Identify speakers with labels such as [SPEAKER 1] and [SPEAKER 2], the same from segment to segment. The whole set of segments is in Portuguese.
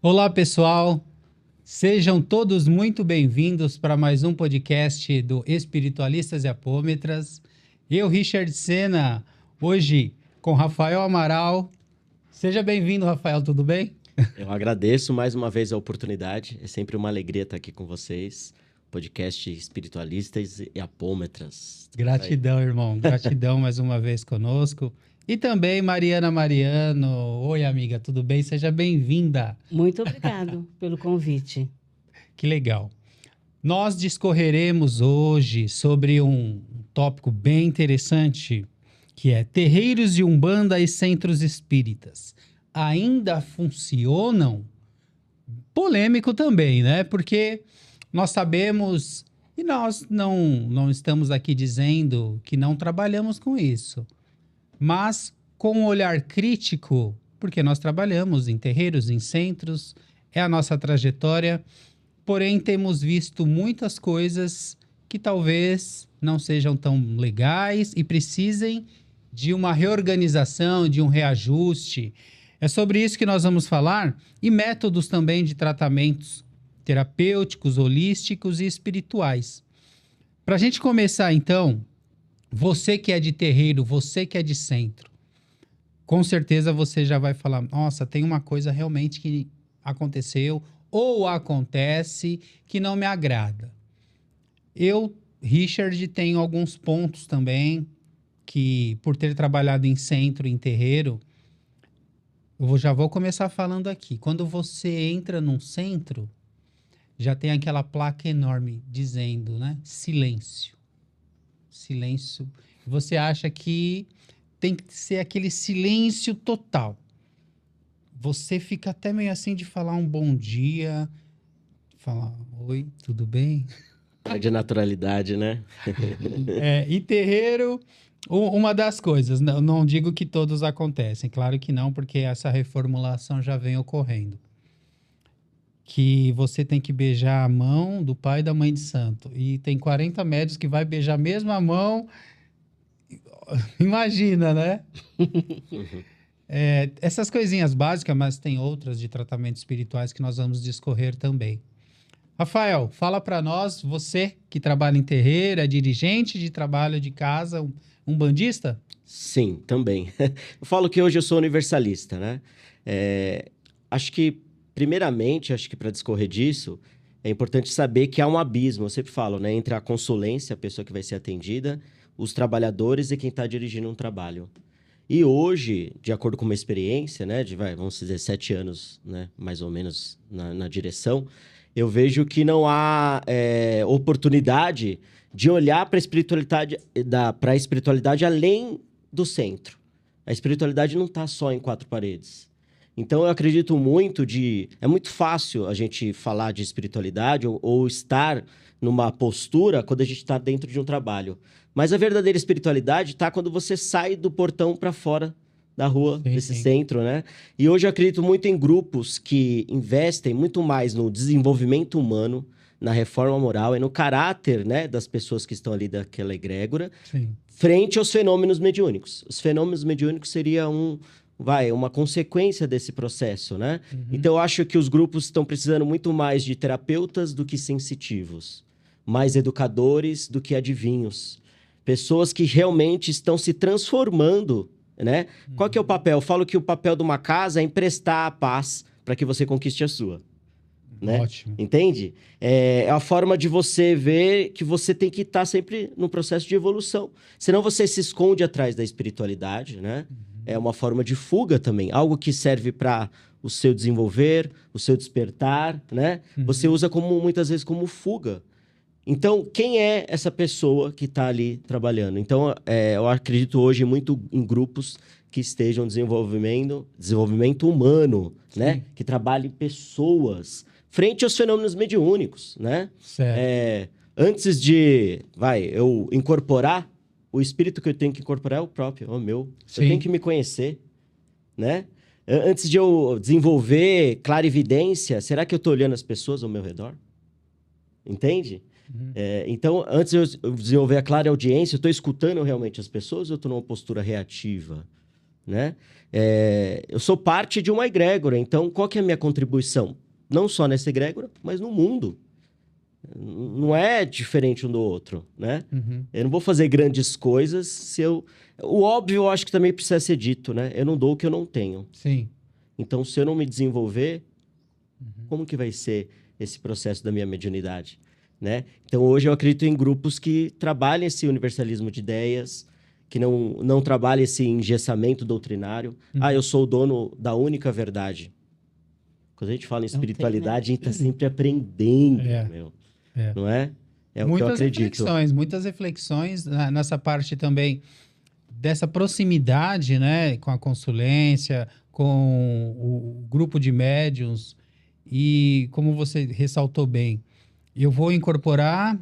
[SPEAKER 1] Olá, pessoal. Sejam todos muito bem-vindos para mais um podcast do Espiritualistas e Apômetras. Eu, Richard Sena, hoje com Rafael Amaral. Seja bem-vindo, Rafael, tudo bem?
[SPEAKER 2] Eu agradeço mais uma vez a oportunidade. É sempre uma alegria estar aqui com vocês. Podcast Espiritualistas e Apômetras.
[SPEAKER 1] Gratidão, irmão. Gratidão mais uma vez conosco. E também Mariana Mariano. Oi, amiga, tudo bem? Seja bem-vinda.
[SPEAKER 3] Muito obrigado pelo convite.
[SPEAKER 1] Que legal. Nós discorreremos hoje sobre um tópico bem interessante, que é terreiros de Umbanda e centros espíritas. Ainda funcionam? Polêmico também, né? Porque nós sabemos, e nós não estamos aqui dizendo que não trabalhamos com isso, mas com um olhar crítico, porque nós trabalhamos em terreiros, em centros, é a nossa trajetória. Porém, temos visto muitas coisas que talvez não sejam tão legais e precisem de uma reorganização, de um reajuste. É sobre isso que nós vamos falar e métodos também de tratamentos terapêuticos, holísticos e espirituais. Para a gente começar, então, você que é de terreiro, você que é de centro, com certeza você já vai falar, nossa, tem uma coisa realmente que aconteceu ou acontece que não me agrada. Eu, Richard, tenho alguns pontos também que, por ter trabalhado em centro, em terreiro, já vou começar falando aqui. Quando você entra num centro, já tem aquela placa enorme dizendo, né? Silêncio. Silêncio. Você acha que tem que ser aquele silêncio total. Você fica até meio assim de falar um bom dia, falar oi, tudo bem?
[SPEAKER 2] É de naturalidade, né?
[SPEAKER 1] E terreiro, uma das coisas, não digo que todos acontecem, claro que não, porque essa reformulação já vem ocorrendo. Que você tem que beijar a mão do pai e da mãe de santo. E tem 40 médios que vai beijar a mesma mão. Imagina, né? Essas coisinhas básicas, mas tem outras de tratamentos espirituais que nós vamos discorrer também. Rafael, fala para nós, você que trabalha em terreiro, é dirigente de trabalho de casa, um bandista?
[SPEAKER 2] Sim, também. Eu falo que hoje eu sou universalista, né? Acho que, primeiramente, para discorrer disso, é importante saber que há um abismo, eu sempre falo, né? Entre a consulência, a pessoa que vai ser atendida, os trabalhadores e quem está dirigindo um trabalho. E hoje, de acordo com uma experiência, né? Vamos dizer, 7 anos, né? Mais ou menos, na direção, eu vejo que não há oportunidade de olhar para a espiritualidade além do centro. A espiritualidade não está só em 4 paredes. Então, eu acredito muito é muito fácil a gente falar de espiritualidade ou estar numa postura quando a gente está dentro de um trabalho. Mas a verdadeira espiritualidade está quando você sai do portão para fora da rua, desse centro, né? E hoje eu acredito muito em grupos que investem muito mais no desenvolvimento humano, na reforma moral e no caráter, né, das pessoas que estão ali daquela egrégora, frente aos fenômenos mediúnicos. Os fenômenos mediúnicos seriam uma consequência desse processo, né? Então, eu acho que os grupos estão precisando muito mais de terapeutas do que sensitivos, mais educadores do que adivinhos. Pessoas que realmente estão se transformando, né? Qual que é o papel? Eu falo que o papel de uma casa é emprestar a paz para que você conquiste a sua. Né?
[SPEAKER 1] Ótimo.
[SPEAKER 2] Entende? É a forma de você ver que você tem que estar sempre no processo de evolução. Senão você se esconde atrás da espiritualidade, né? É uma forma de fuga também. Algo que serve para o seu desenvolver, o seu despertar, né? Você usa muitas vezes como fuga. Então, quem é essa pessoa que está ali trabalhando? Então, eu acredito hoje muito em grupos que estejam desenvolvimento humano, né? Que trabalhem pessoas frente aos fenômenos mediúnicos, né?
[SPEAKER 1] Certo.
[SPEAKER 2] Antes de, eu incorporar, o espírito que eu tenho que incorporar é o próprio, é o meu.
[SPEAKER 1] Sim.
[SPEAKER 2] Eu tenho que me conhecer, né? Antes de eu desenvolver clarividência, será que eu estou olhando as pessoas ao meu redor? Entende? Então, antes de eu desenvolver a clara audiência, eu estou escutando realmente as pessoas ou eu estou numa postura reativa? né? Eu sou parte de uma egrégora, então qual que é a minha contribuição? Não só nessa egrégora, mas no mundo. Não é diferente um do outro, né?
[SPEAKER 1] Uhum.
[SPEAKER 2] Eu não vou fazer grandes coisas se eu... O óbvio eu acho que também precisa ser dito, né? Eu não dou o que eu não tenho.
[SPEAKER 1] Sim.
[SPEAKER 2] Então, se eu não me desenvolver, como que vai ser esse processo da minha mediunidade, né? Então, hoje eu acredito em grupos que trabalhem esse universalismo de ideias, que não trabalhem esse engessamento doutrinário. Ah, eu sou o dono da única verdade. Quando a gente fala em
[SPEAKER 3] Não tem, né?
[SPEAKER 2] espiritualidade, a gente está sempre aprendendo,
[SPEAKER 1] É.
[SPEAKER 2] meu.
[SPEAKER 1] É.
[SPEAKER 2] Não é? É o que eu acredito.
[SPEAKER 1] Muitas reflexões nessa parte também dessa proximidade, né, com a consulência, com o grupo de médiuns e como você ressaltou bem, eu vou incorporar,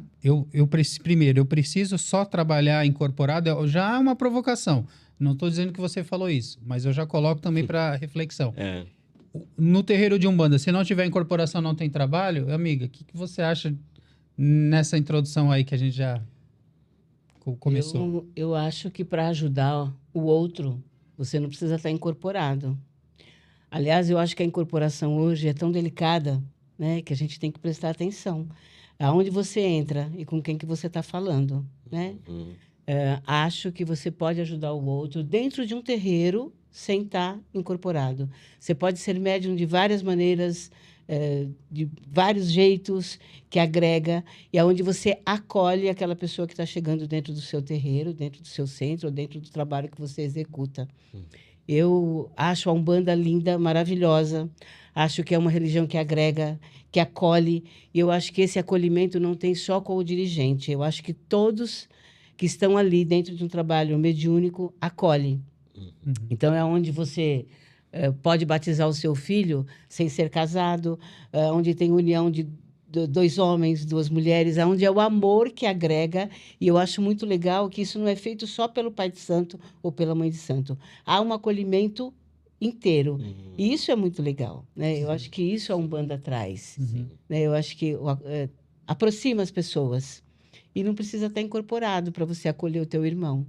[SPEAKER 1] primeiro, eu preciso só trabalhar incorporado, já é uma provocação. Não estou dizendo que você falou isso, mas eu já coloco também para reflexão.
[SPEAKER 2] É.
[SPEAKER 1] No terreiro de Umbanda, se não tiver incorporação, não tem trabalho, amiga, o que você acha nessa introdução aí que a gente já começou?
[SPEAKER 3] Eu acho que para ajudar o outro, você não precisa estar incorporado. Aliás, eu acho que a incorporação hoje é tão delicada, né, que a gente tem que prestar atenção. Aonde você entra e com quem que você está falando, né? Acho que você pode ajudar o outro dentro de um terreiro sem estar incorporado. Você pode ser médium de várias maneiras, de vários jeitos, que agrega, e aonde você acolhe aquela pessoa que está chegando dentro do seu terreiro, dentro do seu centro, ou dentro do trabalho que você executa. Eu acho a Umbanda linda, maravilhosa. Acho que é uma religião que agrega, que acolhe. E eu acho que esse acolhimento não tem só com o dirigente. Eu acho que todos que estão ali dentro de um trabalho mediúnico acolhem. Então, é onde você pode batizar o seu filho sem ser casado, onde tem união de dois homens, duas mulheres, onde é o amor que agrega. E eu acho muito legal que isso não é feito só pelo pai de santo ou pela mãe de santo. Há um acolhimento inteiro. E isso é muito legal, né? Eu acho que isso a Umbanda traz. Né? Eu acho que aproxima as pessoas. E não precisa estar incorporado para você acolher o teu irmão.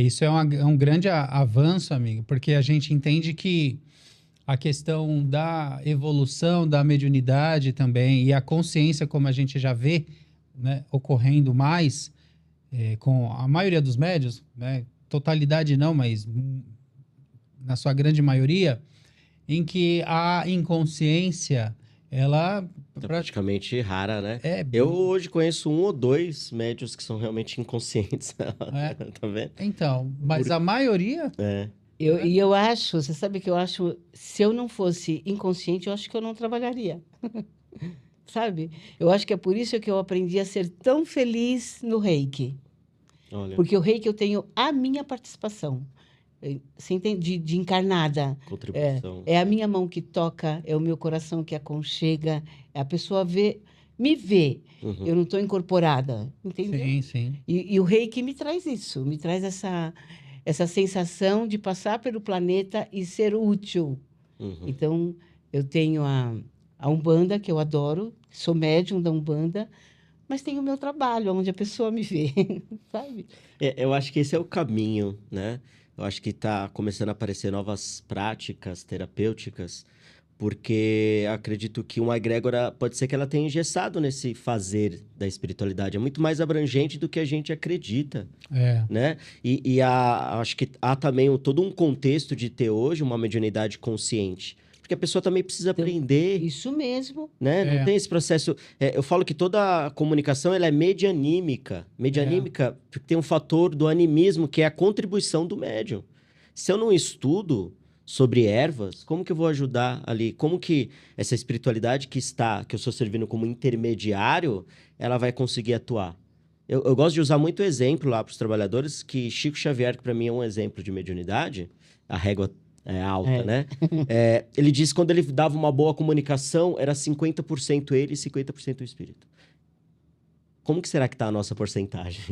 [SPEAKER 1] Isso é um grande avanço, amigo, porque a gente entende que a questão da evolução da mediunidade também e a consciência, como a gente já vê, né, ocorrendo mais com a maioria dos médiuns, né, totalidade não, mas na sua grande maioria, em que a inconsciência, ela
[SPEAKER 2] É praticamente rara, né?
[SPEAKER 1] é...
[SPEAKER 2] Eu hoje conheço 1 ou 2 médios que são realmente inconscientes. Tá vendo?
[SPEAKER 1] Então, mas a maioria...
[SPEAKER 3] E eu acho, você sabe que eu acho, se eu não fosse inconsciente, eu acho que eu não trabalharia. Sabe? Eu acho que é por isso que eu aprendi a ser tão feliz no Reiki.
[SPEAKER 2] Olha,
[SPEAKER 3] Porque o Reiki eu tenho a minha participação. Você entende? De encarnada.
[SPEAKER 2] contribuição.
[SPEAKER 3] É a minha mão que toca, é o meu coração que aconchega, é a pessoa me vê. Eu não estou incorporada, entendeu?
[SPEAKER 1] Sim, sim.
[SPEAKER 3] E o Reiki me traz isso, me traz essa sensação de passar pelo planeta e ser útil. Então, eu tenho a Umbanda, que eu adoro, sou médium da Umbanda, mas tenho o meu trabalho, onde a pessoa me vê, sabe?
[SPEAKER 2] Eu acho que esse é o caminho, né? Eu acho que está começando a aparecer novas práticas terapêuticas, porque acredito que uma egrégora pode ser que ela tenha engessado nesse fazer da espiritualidade. É muito mais abrangente do que a gente acredita, né? Acho que há também todo um contexto de ter hoje uma mediunidade consciente. Porque a pessoa também precisa aprender.
[SPEAKER 3] Isso mesmo.
[SPEAKER 2] Né? Não tem esse processo... eu falo que toda a comunicação ela é medianímica. Medianímica porque tem um fator do animismo, que é a contribuição do médium. Se eu não estudo sobre ervas, como que eu vou ajudar ali? Como que essa espiritualidade que eu sou servindo como intermediário, ela vai conseguir atuar? Eu gosto de usar muito exemplo lá para os trabalhadores, que Chico Xavier, que para mim é um exemplo de mediunidade, a régua alta, né? Ele disse que quando ele dava uma boa comunicação, era 50% ele e 50% o espírito. Como que será que está a nossa porcentagem?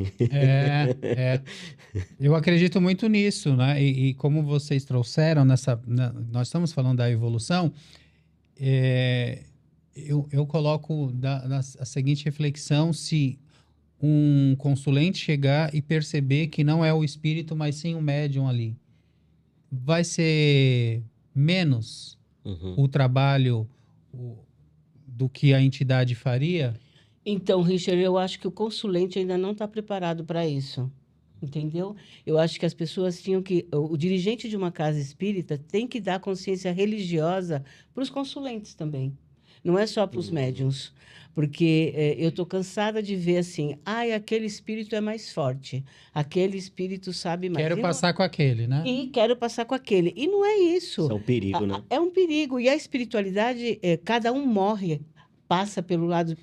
[SPEAKER 1] Eu acredito muito nisso, né? E como vocês trouxeram nós estamos falando da evolução, eu coloco a seguinte reflexão: se um consulente chegar e perceber que não é o espírito, mas sim o médium ali, vai ser menos
[SPEAKER 2] Uhum.
[SPEAKER 1] o trabalho do que a entidade faria?
[SPEAKER 3] Então, Richard, eu acho que o consulente ainda não está preparado para isso. Entendeu? Eu acho que as pessoas tinham que. O dirigente de uma casa espírita tem que dar consciência religiosa para os consulentes também. Não é só para os médiuns. Porque eu estou cansada de ver assim, ai, aquele espírito é mais forte, aquele espírito sabe mais.
[SPEAKER 1] Quero
[SPEAKER 3] E não-
[SPEAKER 1] passar com aquele, né?
[SPEAKER 3] e quero passar com aquele. E não é isso.
[SPEAKER 2] Isso é um perigo, né?
[SPEAKER 3] É um perigo. E a espiritualidade, cada um morre, passa pelo lado,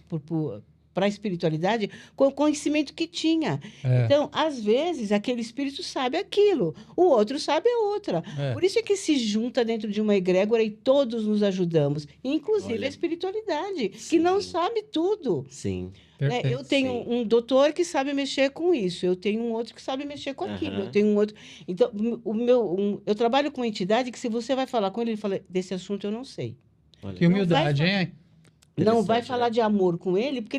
[SPEAKER 3] para a espiritualidade, com o conhecimento que tinha.
[SPEAKER 1] É.
[SPEAKER 3] Então, às vezes, aquele espírito sabe aquilo, o outro sabe a outra.
[SPEAKER 1] É.
[SPEAKER 3] Por isso é que se junta dentro de uma egrégora e todos nos ajudamos, inclusive
[SPEAKER 2] Olha.
[SPEAKER 3] a espiritualidade, que
[SPEAKER 2] Sim.
[SPEAKER 3] não sabe tudo.
[SPEAKER 2] Sim.
[SPEAKER 3] Né?
[SPEAKER 1] Perfeito.
[SPEAKER 3] Eu tenho
[SPEAKER 2] Sim.
[SPEAKER 3] um doutor que sabe mexer com isso, eu tenho um outro que sabe mexer com aquilo, eu
[SPEAKER 2] Aham.
[SPEAKER 3] tenho um outro. Então, eu trabalho com uma entidade que, se você vai falar com ele fala: desse assunto eu não sei.
[SPEAKER 2] Olha.
[SPEAKER 1] Que humildade,
[SPEAKER 3] Não vai
[SPEAKER 1] hein?
[SPEAKER 3] Não vai
[SPEAKER 2] Interessante,
[SPEAKER 3] falar
[SPEAKER 2] né?
[SPEAKER 3] de amor com ele, porque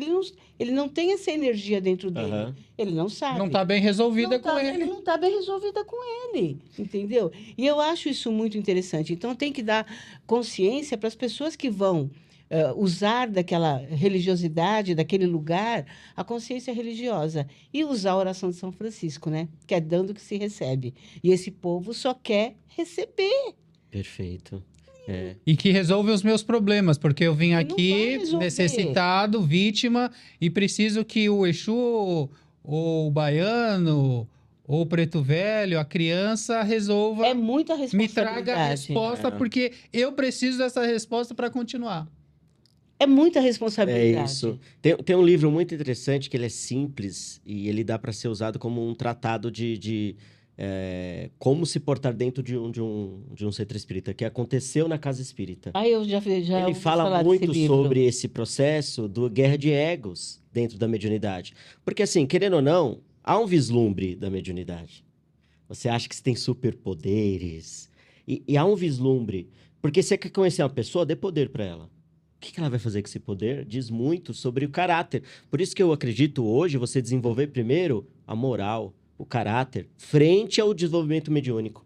[SPEAKER 3] ele não tem essa energia dentro dele.
[SPEAKER 2] Aham.
[SPEAKER 3] Ele não sabe.
[SPEAKER 1] Não está bem resolvida com ele.
[SPEAKER 3] Não está bem resolvida com ele, entendeu? E eu acho isso muito interessante. Então, tem que dar consciência para as pessoas que vão usar daquela religiosidade, daquele lugar, a consciência religiosa. E usar a oração de São Francisco, né? Que é dando que se recebe. E esse povo só quer receber.
[SPEAKER 2] Perfeito. É.
[SPEAKER 1] E que resolve os meus problemas, porque eu vim
[SPEAKER 3] não vai
[SPEAKER 1] aqui
[SPEAKER 3] resolver.
[SPEAKER 1] necessitado, vítima, e preciso que o Exu, ou o baiano, ou o preto velho, a criança, resolva,
[SPEAKER 3] É muita
[SPEAKER 1] me traga a
[SPEAKER 3] responsabilidade.
[SPEAKER 1] resposta,
[SPEAKER 2] É.
[SPEAKER 1] porque eu preciso dessa resposta para continuar.
[SPEAKER 3] É muita
[SPEAKER 2] É
[SPEAKER 3] responsabilidade.
[SPEAKER 2] isso. Tem um livro muito interessante que ele é simples e ele dá para ser usado como um tratado de como se portar dentro de um centro espírita, que aconteceu na casa espírita.
[SPEAKER 3] Ah, eu já
[SPEAKER 2] Ele
[SPEAKER 3] ouvi
[SPEAKER 2] fala
[SPEAKER 3] falar
[SPEAKER 2] muito
[SPEAKER 3] desse livro.
[SPEAKER 2] sobre esse processo do guerra de egos dentro da mediunidade. Porque, assim, querendo ou não, há um vislumbre da mediunidade. Você acha que você tem superpoderes. E há um vislumbre. Porque você quer conhecer uma pessoa, dê poder para ela. O que ela vai fazer com esse poder? Diz muito sobre o caráter. Por isso que eu acredito hoje você desenvolver primeiro a moral, o caráter, frente ao desenvolvimento mediúnico.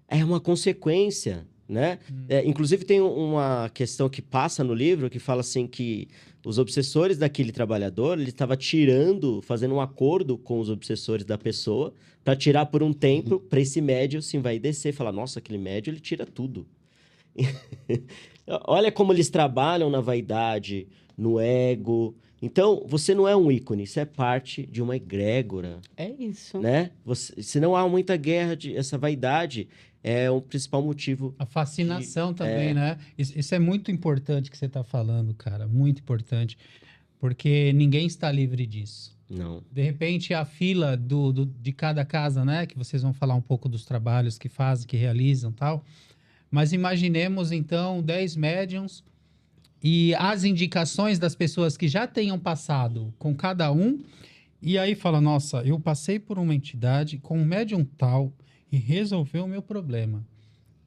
[SPEAKER 2] É uma consequência, né? Inclusive tem uma questão que passa no livro que fala assim que os obsessores daquele trabalhador, ele estava fazendo um acordo com os obsessores da pessoa para tirar por um tempo, para esse médium se envaidecer e falar, nossa, aquele médium, ele tira tudo. Olha como eles trabalham na vaidade, no ego. Então, você não é um ícone, você é parte de uma egrégora,
[SPEAKER 3] É isso.
[SPEAKER 2] né? Se não há muita guerra, essa vaidade é o principal motivo.
[SPEAKER 1] A fascinação também, né? Isso é muito importante que você está falando, cara. Muito importante. Porque ninguém está livre disso.
[SPEAKER 2] Não.
[SPEAKER 1] De repente, a fila de cada casa, né? Que vocês vão falar um pouco dos trabalhos que fazem, que realizam e tal. Mas imaginemos, então, 10 médiums e as indicações das pessoas que já tenham passado com cada um. E aí fala, nossa, eu passei por uma entidade com um médium tal e resolveu o meu problema.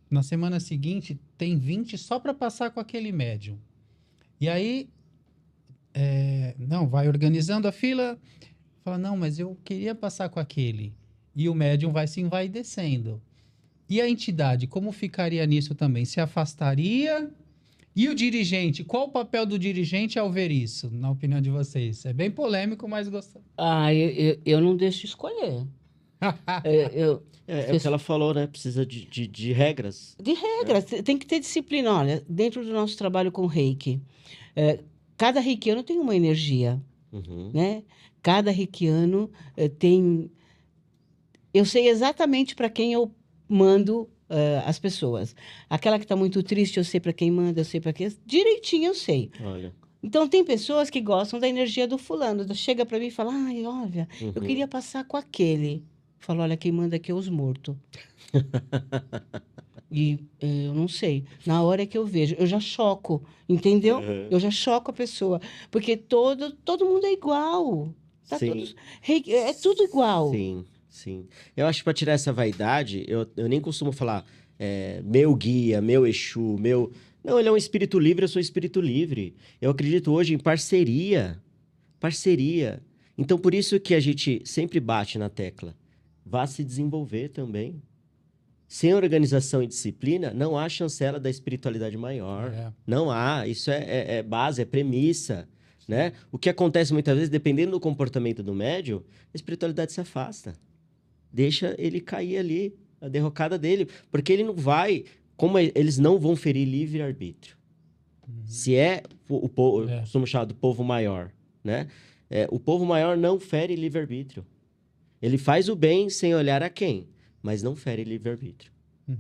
[SPEAKER 1] Na semana seguinte, tem 20 só para passar com aquele médium. E aí, não, vai organizando a fila, fala, não, mas eu queria passar com aquele. E o médium vai se envaidecendo. E a entidade, como ficaria nisso também? Se afastaria? E o dirigente? Qual o papel do dirigente ao ver isso, na opinião de vocês? É bem polêmico, mas gosto.
[SPEAKER 3] Ah, eu não deixo escolher.
[SPEAKER 2] É o que ela falou, né? Precisa de regras.
[SPEAKER 3] De regras, tem que ter disciplina. Olha, dentro do nosso trabalho com Reiki, cada reikiano tem uma energia,
[SPEAKER 2] Uhum.
[SPEAKER 3] né? Cada reikiano tem... Eu sei exatamente para quem eu mando as pessoas. Aquela que está muito triste, eu sei para quem manda, eu sei para quem... Direitinho eu sei.
[SPEAKER 2] Olha.
[SPEAKER 3] Então, tem pessoas que gostam da energia do fulano. Chega para mim e fala, ai, olha, eu
[SPEAKER 2] Uhum.
[SPEAKER 3] queria passar com aquele. Falo, olha, quem manda aqui é os mortos. E eu não sei. Na hora que eu vejo, eu já choco, entendeu?
[SPEAKER 2] Uhum.
[SPEAKER 3] Eu já choco a pessoa. Porque todo mundo é igual. Tá
[SPEAKER 2] Sim.
[SPEAKER 3] todos, é tudo igual.
[SPEAKER 2] Sim, sim. Eu acho que para tirar essa vaidade, eu nem costumo falar meu guia, meu Exu, meu... Não, ele é um espírito livre, eu sou espírito livre. Eu acredito hoje em parceria. Parceria. Então, por isso que a gente sempre bate na tecla. Vá se desenvolver também. Sem organização e disciplina, não há chancela da espiritualidade maior.
[SPEAKER 1] É.
[SPEAKER 2] Não há. Isso é base, é premissa. Né? O que acontece muitas vezes, dependendo do comportamento do médium, a espiritualidade se afasta. Deixa ele cair ali, a derrocada dele. Porque ele não vai... Como eles não vão ferir livre-arbítrio. Se é o povo,
[SPEAKER 1] É.
[SPEAKER 2] somos chamados do povo maior, né? O povo maior não fere livre-arbítrio. Ele faz o bem sem olhar a quem, mas não fere livre-arbítrio.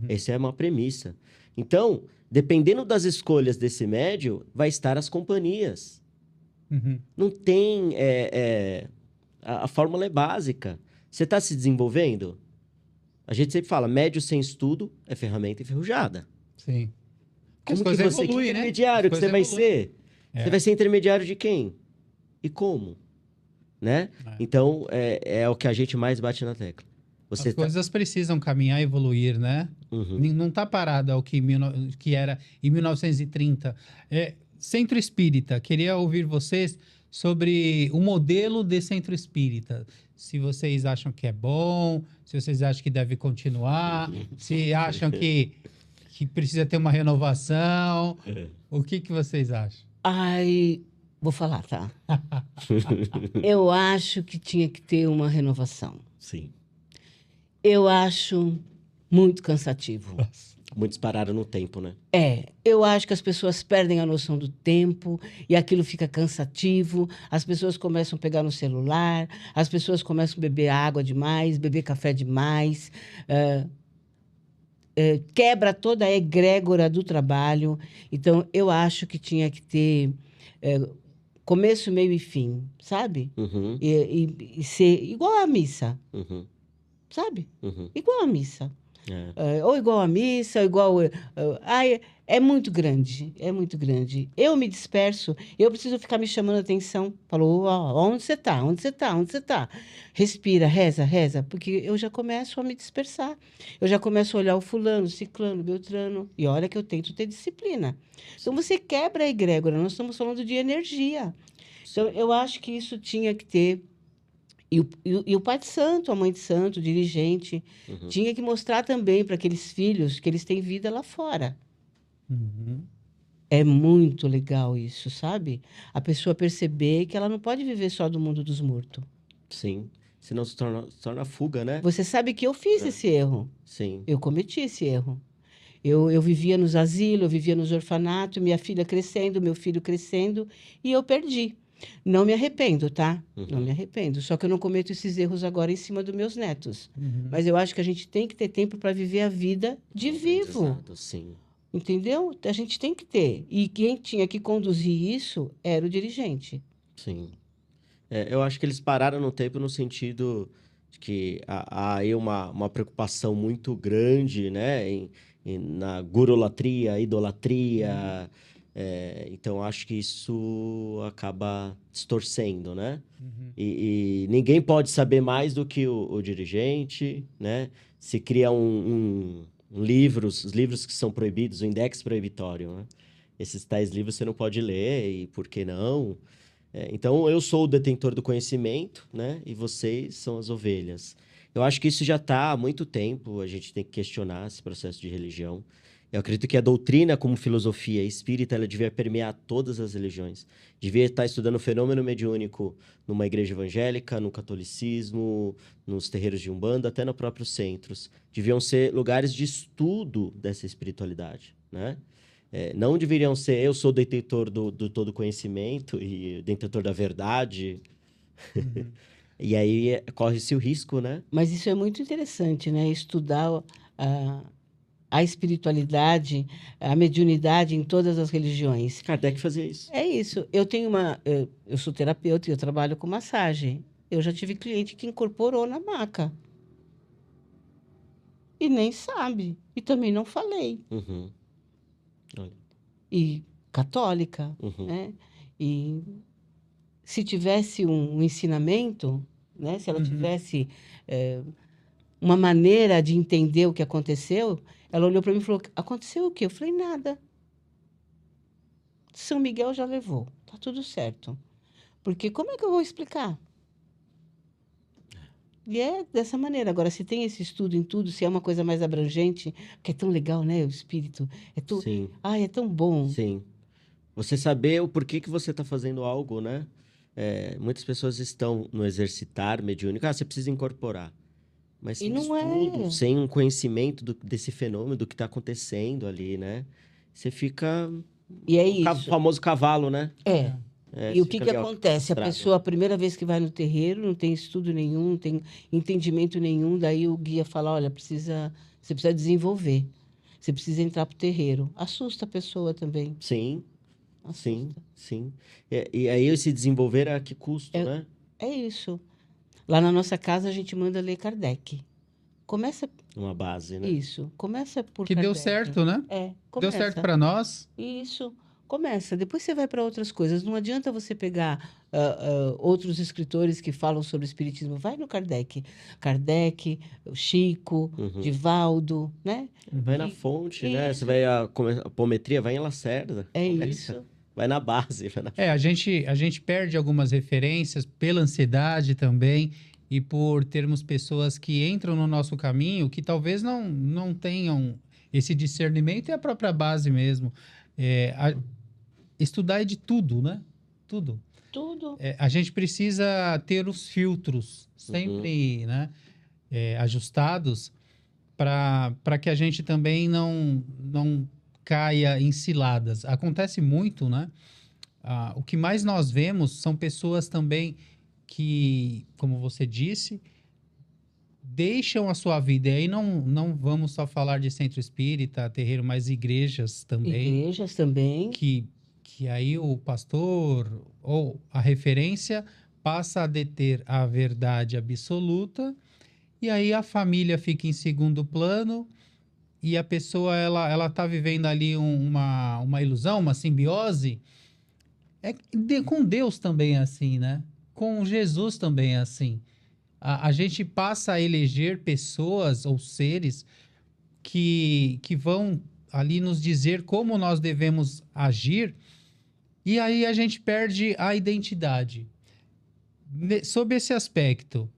[SPEAKER 2] Essa é uma premissa. Então, dependendo das escolhas desse médium, vai estar as companhias. Não tem... a fórmula é básica. Você está se desenvolvendo? A gente sempre fala, médium sem estudo é ferramenta enferrujada.
[SPEAKER 1] Sim.
[SPEAKER 2] Como
[SPEAKER 1] As
[SPEAKER 2] que
[SPEAKER 1] coisas
[SPEAKER 2] você,
[SPEAKER 1] evoluem,
[SPEAKER 2] que
[SPEAKER 1] né?
[SPEAKER 2] intermediário que
[SPEAKER 1] As
[SPEAKER 2] você vai
[SPEAKER 1] coisas evoluem.
[SPEAKER 2] ser? Você vai ser intermediário de quem? E como? Né?
[SPEAKER 1] É.
[SPEAKER 2] Então, é o que a gente mais bate na tecla. Você
[SPEAKER 1] As coisas precisam caminhar e evoluir, né?
[SPEAKER 2] Uhum.
[SPEAKER 1] Não está parada ao que era em 1930. Centro Espírita, queria ouvir vocês sobre o modelo de Centro Espírita. Se vocês acham que é bom, se vocês acham que deve continuar, se acham que precisa ter uma renovação. O que vocês acham?
[SPEAKER 3] Ai, vou falar, tá? Eu acho que tinha que ter uma renovação.
[SPEAKER 2] Sim.
[SPEAKER 3] Eu acho muito cansativo.
[SPEAKER 2] Muitos pararam no tempo, né?
[SPEAKER 3] Eu acho que as pessoas perdem a noção do tempo e aquilo fica cansativo. As pessoas começam a pegar no celular, as pessoas começam a beber água demais, beber café demais. Quebra toda a egrégora do trabalho. Então, eu acho que tinha que ter começo, meio e fim, sabe?
[SPEAKER 2] Uhum.
[SPEAKER 3] E ser igual à missa,
[SPEAKER 2] Uhum.
[SPEAKER 3] sabe?
[SPEAKER 2] Uhum.
[SPEAKER 3] Igual à missa.
[SPEAKER 2] É.
[SPEAKER 3] Ou igual à missa, ou igual... é muito grande, é muito grande. Eu me disperso, eu preciso ficar me chamando a atenção. Falou, onde você está? Onde você está? Onde você está? Respira, reza, reza, porque eu já começo a me dispersar. Eu já começo a olhar o fulano, ciclano, beltrano, e olha que eu tento ter disciplina. Então, você quebra a egrégora, nós estamos falando de energia. Então, eu acho que isso tinha que ter... E o pai de santo, a mãe de santo, o dirigente, tinha que mostrar também para aqueles filhos que eles têm vida lá fora. É muito legal isso, sabe? A pessoa perceber que ela não pode viver só do mundo dos mortos.
[SPEAKER 2] Sim. Senão se torna fuga, né?
[SPEAKER 3] Você sabe que eu fiz esse erro.
[SPEAKER 2] Sim.
[SPEAKER 3] Eu cometi esse erro. Eu vivia nos asilos, eu vivia nos orfanatos, minha filha crescendo, meu filho crescendo, e eu perdi. Não me arrependo, tá? Não me arrependo. Só que eu não cometo esses erros agora em cima dos meus netos. Mas eu acho que a gente tem que ter tempo para viver a vida de vivo.
[SPEAKER 2] Exato, sim.
[SPEAKER 3] Entendeu? A gente tem que ter. E quem tinha que conduzir isso era o dirigente.
[SPEAKER 2] Sim. Eu acho que eles pararam no tempo no sentido de que há aí uma preocupação muito grande, né? Na gurolatria, idolatria. Então, acho que isso acaba distorcendo, né? E ninguém pode saber mais do que o dirigente, né? Se cria os livros que são proibidos, o index proibitório, né? Esses tais livros você não pode ler, e por que não? Então, eu sou o detentor do conhecimento, né? E vocês são as ovelhas. Eu acho que isso já está há muito tempo, a gente tem que questionar esse processo de religião. Eu acredito que a doutrina, como filosofia espírita, ela devia permear todas as religiões. Devia estar estudando o fenômeno mediúnico numa igreja evangélica, no catolicismo, nos terreiros de Umbanda, até nos próprios centros. Deviam ser lugares de estudo dessa espiritualidade, né? Não deveriam ser, eu sou detentor do todo conhecimento e detentor da verdade. E aí corre-se o risco, né?
[SPEAKER 3] Mas isso é muito interessante, né? Estudar a espiritualidade, a mediunidade em todas as religiões.
[SPEAKER 2] Kardec fazia isso.
[SPEAKER 3] É isso. Eu sou terapeuta e eu trabalho com massagem. Eu já tive cliente que incorporou na maca. E nem sabe. E também não falei.
[SPEAKER 2] Uhum. Olha.
[SPEAKER 3] E católica, né? E se tivesse um ensinamento, né? Se ela tivesse uma maneira de entender o que aconteceu, ela olhou para mim e falou, aconteceu o quê? Eu falei, nada. São Miguel já levou, tá tudo certo. Porque como é que eu vou explicar? E é dessa maneira. Agora, se tem esse estudo em tudo, se é uma coisa mais abrangente, porque é tão legal, né? O espírito.
[SPEAKER 2] Sim,
[SPEAKER 3] Ai, é tão bom.
[SPEAKER 2] sim. Você saber o porquê que você está fazendo algo, né? Muitas pessoas estão no exercitar mediúnico. Ah, você precisa incorporar. Mas
[SPEAKER 3] E
[SPEAKER 2] sem
[SPEAKER 3] não
[SPEAKER 2] estudo,
[SPEAKER 3] é.
[SPEAKER 2] sem um conhecimento desse fenômeno, do que está acontecendo ali, né? Você fica
[SPEAKER 3] E é
[SPEAKER 2] o
[SPEAKER 3] isso.
[SPEAKER 2] famoso cavalo, né?
[SPEAKER 3] É. E o
[SPEAKER 2] Você
[SPEAKER 3] que
[SPEAKER 2] fica
[SPEAKER 3] que
[SPEAKER 2] ali, ó,
[SPEAKER 3] acontece? A
[SPEAKER 2] castrado.
[SPEAKER 3] pessoa, a primeira vez que vai no terreiro, não tem estudo nenhum, não tem entendimento nenhum, daí o guia fala, olha, você precisa desenvolver. Você precisa entrar pro terreiro. Assusta a pessoa também.
[SPEAKER 2] Sim, sim,
[SPEAKER 3] Assusta.
[SPEAKER 2] sim. E aí esse desenvolver a que custo,
[SPEAKER 3] É,
[SPEAKER 2] né?
[SPEAKER 3] é isso. Lá na nossa casa a gente manda ler Kardec. Começa
[SPEAKER 2] Uma base, né?
[SPEAKER 3] isso. Começa por
[SPEAKER 1] Que deu
[SPEAKER 3] Kardec.
[SPEAKER 1] certo, né?
[SPEAKER 3] É,
[SPEAKER 1] Deu certo
[SPEAKER 3] começa.
[SPEAKER 1] para nós.
[SPEAKER 3] Isso. Começa. Depois você vai para outras coisas. Não adianta você pegar outros escritores que falam sobre o espiritismo. Vai no Kardec. Kardec, o Chico,
[SPEAKER 2] Uhum.
[SPEAKER 3] Divaldo, né?
[SPEAKER 2] Vai na
[SPEAKER 3] E-
[SPEAKER 2] fonte, né? Você
[SPEAKER 3] Isso.
[SPEAKER 2] vai a apometria, vai em Lacerda.
[SPEAKER 3] É
[SPEAKER 2] Começa.
[SPEAKER 3] isso.
[SPEAKER 2] Vai na base, vai na
[SPEAKER 1] A gente perde algumas referências pela ansiedade também e por termos pessoas que entram no nosso caminho que talvez não tenham esse discernimento e a própria base mesmo. Estudar é de tudo, né? Tudo.
[SPEAKER 3] Tudo.
[SPEAKER 1] A gente precisa ter os filtros sempre, né, ajustados para que a gente também não caia em ciladas. Acontece muito, né? O que mais nós vemos são pessoas também que, como você disse, deixam a sua vida. E aí não vamos só falar de centro espírita, terreiro, mas igrejas também,
[SPEAKER 3] Igrejas também.
[SPEAKER 1] que aí o pastor ou a referência passa a deter a verdade absoluta, e aí a família fica em segundo plano, e a pessoa ela tá vivendo ali uma ilusão, uma simbiose. Com Deus também é assim, né? Com Jesus também é assim. A gente passa a eleger pessoas ou seres que vão ali nos dizer como nós devemos agir, e aí a gente perde a identidade. Sob esse aspecto,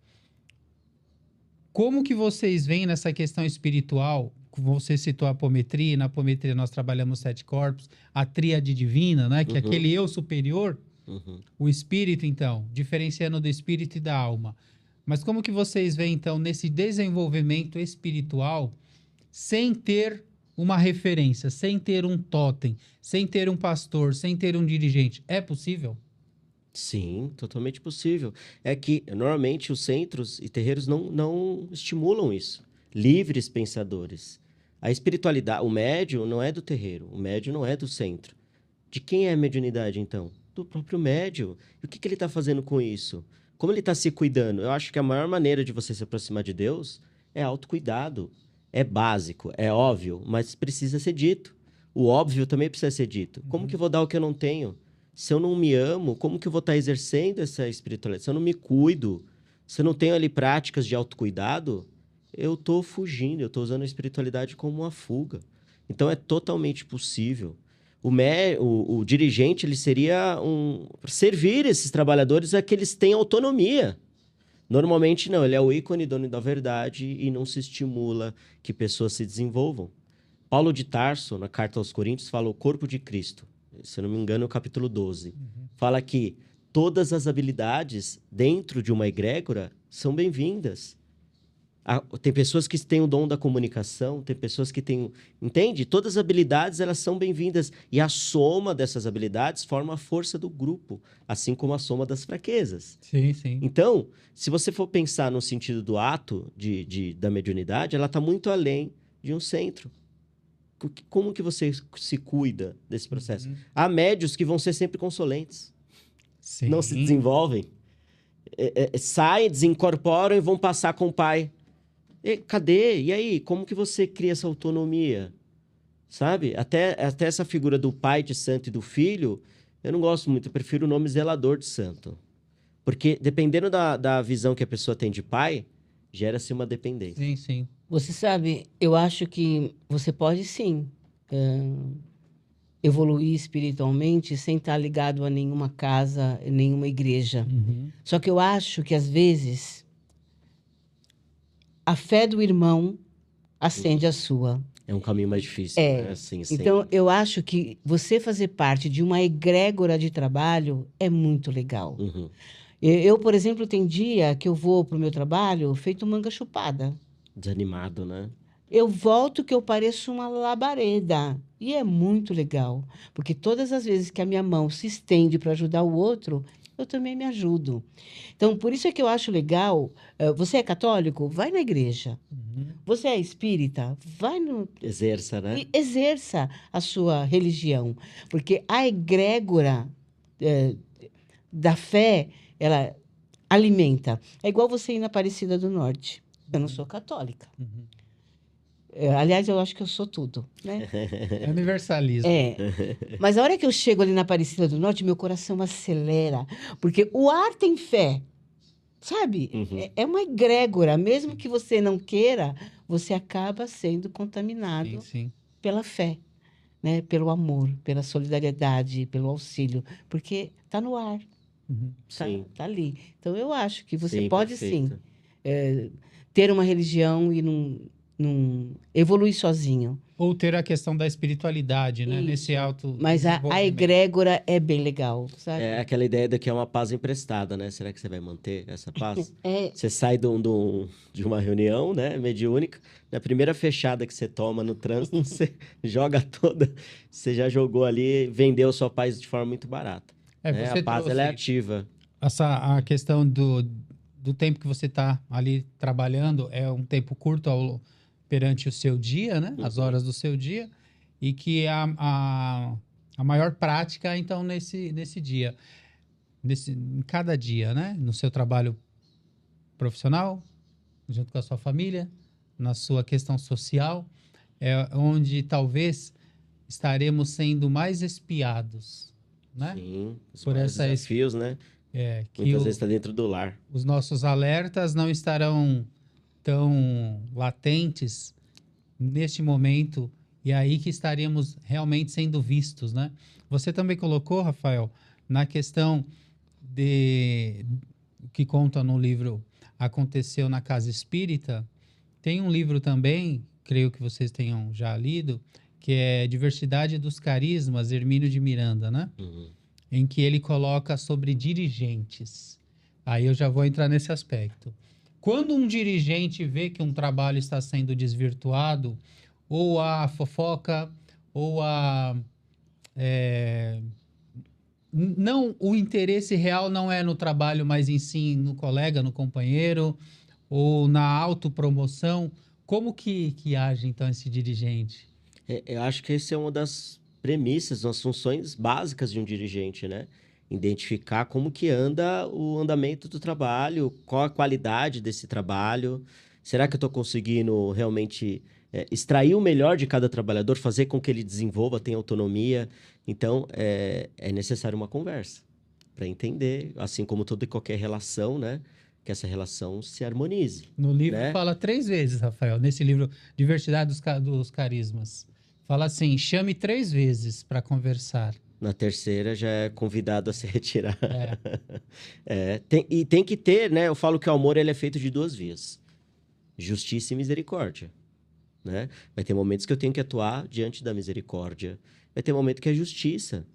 [SPEAKER 1] como que vocês veem nessa questão espiritual? Você citou a apometria, e na apometria nós trabalhamos 7 corpos, a tríade divina, né? Que é
[SPEAKER 2] Uhum.
[SPEAKER 1] aquele eu superior,
[SPEAKER 2] Uhum.
[SPEAKER 1] o espírito, então, diferenciando do espírito e da alma. Mas como que vocês veem, então, nesse desenvolvimento espiritual, sem ter uma referência, sem ter um totem, sem ter um pastor, sem ter um dirigente? É possível?
[SPEAKER 2] Sim, totalmente possível. É que, normalmente, os centros e terreiros não estimulam isso. Livres pensadores. A espiritualidade, o médium não é do terreiro, o médium não é do centro. De quem é a mediunidade, então? Do próprio médium. E o que ele está fazendo com isso? Como ele está se cuidando? Eu acho que a maior maneira de você se aproximar de Deus é autocuidado. É básico, é óbvio, mas precisa ser dito. O óbvio também precisa ser dito. Como que eu vou dar o que eu não tenho? Se eu não me amo, como que eu vou estar exercendo essa espiritualidade? Se eu não me cuido, se eu não tenho ali práticas de autocuidado, eu estou fugindo, eu estou usando a espiritualidade como uma fuga. Então é totalmente possível. O dirigente ele seria servir esses trabalhadores a que eles tenham autonomia. Normalmente não, ele é o ícone dono da verdade e não se estimula que pessoas se desenvolvam. Paulo de Tarso, na carta aos Coríntios, fala o corpo de Cristo. Se eu não me engano, é o capítulo 12. Fala que todas as habilidades dentro de uma egrégora são bem-vindas. Tem pessoas que têm o dom da comunicação, tem pessoas que têm... Entende? Todas as habilidades, elas são bem-vindas. E a soma dessas habilidades forma a força do grupo, assim como a soma das fraquezas.
[SPEAKER 1] Sim, sim.
[SPEAKER 2] Então, se você for pensar no sentido do ato da mediunidade, ela está muito além de um centro. Como que você se cuida desse processo? Há médios que vão ser sempre consolentes.
[SPEAKER 1] Sim.
[SPEAKER 2] Não se desenvolvem. Saem, desincorporam e vão passar com o pai. Cadê? E aí? Como que você cria essa autonomia? Sabe? Até essa figura do pai de santo e do filho, eu não gosto muito. Eu prefiro o nome zelador de santo. Porque dependendo da visão que a pessoa tem de pai, gera-se uma dependência.
[SPEAKER 1] Sim, sim.
[SPEAKER 3] Você sabe, eu acho que você pode sim evoluir espiritualmente sem estar ligado a nenhuma casa, nenhuma igreja. Só que eu acho que às vezes a fé do irmão acende a sua.
[SPEAKER 2] É um caminho mais difícil, né? Assim,
[SPEAKER 3] Então, eu acho que você fazer parte de uma egrégora de trabalho é muito legal.
[SPEAKER 2] Uhum.
[SPEAKER 3] Eu, por exemplo, tem dia que eu vou para o meu trabalho feito manga chupada.
[SPEAKER 2] Desanimado, né?
[SPEAKER 3] Eu volto que eu pareço uma labareda. E é muito legal, porque todas as vezes que a minha mão se estende para ajudar o outro, eu também me ajudo. Então, por isso é que eu acho legal. Você é católico? Vai na igreja.
[SPEAKER 1] Uhum.
[SPEAKER 3] Você é espírita? Vai no.
[SPEAKER 2] Exerça, né?
[SPEAKER 3] E exerça a sua religião. Porque a egrégora da fé, ela alimenta. É igual você ir na Aparecida do Norte. Eu não sou católica.
[SPEAKER 1] Uhum.
[SPEAKER 3] Aliás, eu acho que eu sou tudo, né?
[SPEAKER 1] É universalismo.
[SPEAKER 3] Mas a hora que eu chego ali na Aparecida do Norte, meu coração acelera. Porque o ar tem fé, sabe?
[SPEAKER 2] Uhum.
[SPEAKER 3] É uma egrégora. Mesmo que você não queira, você acaba sendo contaminado
[SPEAKER 1] Sim, sim.
[SPEAKER 3] pela fé, né? Pelo amor, pela solidariedade, pelo auxílio. Porque está no ar,
[SPEAKER 1] Uhum.
[SPEAKER 2] Sim.
[SPEAKER 3] tá ali. Então, eu acho que você
[SPEAKER 2] Sim,
[SPEAKER 3] pode,
[SPEAKER 2] perfeito.
[SPEAKER 3] sim, ter uma religião e não evoluir sozinho.
[SPEAKER 1] Ou ter a questão da espiritualidade, né? Nesse
[SPEAKER 3] Isso.
[SPEAKER 1] alto
[SPEAKER 3] Mas a
[SPEAKER 1] desenvolvimento.
[SPEAKER 3] egrégora é bem legal, sabe?
[SPEAKER 2] É aquela ideia de que é uma paz emprestada, né? Será que você vai manter essa paz?
[SPEAKER 3] É,
[SPEAKER 2] Você sai de uma reunião, né, mediúnica, na primeira fechada que você toma no trânsito, você joga toda, você já jogou ali, vendeu sua paz de forma muito barata. Né?
[SPEAKER 1] Você
[SPEAKER 2] A paz, ela é
[SPEAKER 1] trouxe
[SPEAKER 2] ativa.
[SPEAKER 1] a questão do tempo que você está ali trabalhando, é um tempo curto perante o seu dia, né? As horas do seu dia, e que a maior prática, então, nesse dia, em cada dia, né? No seu trabalho profissional, junto com a sua família, na sua questão social, é onde talvez estaremos sendo mais espiados, né?
[SPEAKER 2] Sim, os
[SPEAKER 1] Por
[SPEAKER 2] maiores
[SPEAKER 1] essa
[SPEAKER 2] desafios, né?
[SPEAKER 1] que
[SPEAKER 2] Muitas vezes está dentro do lar.
[SPEAKER 1] os nossos alertas não estarão tão latentes neste momento e aí que estaremos realmente sendo vistos, né? Você também colocou, Rafael, na questão de que conta no livro Aconteceu na Casa Espírita. Tem um livro também, creio que vocês tenham já lido, que é Diversidade dos Carismas, Hermínio de Miranda, né?
[SPEAKER 2] Uhum.
[SPEAKER 1] Em que ele coloca sobre dirigentes. Aí eu já vou entrar nesse aspecto. Quando um dirigente vê que um trabalho está sendo desvirtuado, ou a fofoca, ou não, o interesse real não é no trabalho, mas em si no colega, no companheiro, ou na autopromoção, como que age então esse dirigente?
[SPEAKER 2] Eu acho que esse é uma das premissas, das funções básicas de um dirigente, né? Identificar como que anda o andamento do trabalho, qual a qualidade desse trabalho. Será que eu estou conseguindo realmente extrair o melhor de cada trabalhador, fazer com que ele desenvolva, tenha autonomia? Então, é necessário uma conversa para entender, assim como toda e qualquer relação, né? Que essa relação se harmonize.
[SPEAKER 1] No livro
[SPEAKER 2] né?
[SPEAKER 1] fala 3 vezes, Rafael, nesse livro Diversidade dos Carismas. Fala assim, chame 3 vezes para conversar.
[SPEAKER 2] Na terceira já é convidado a se retirar.
[SPEAKER 1] É.
[SPEAKER 2] Tem que ter, né? Eu falo que o amor ele é feito de 2 vias: justiça e misericórdia. Né? Vai ter momentos que eu tenho que atuar diante da misericórdia. Vai ter momento que é justiça.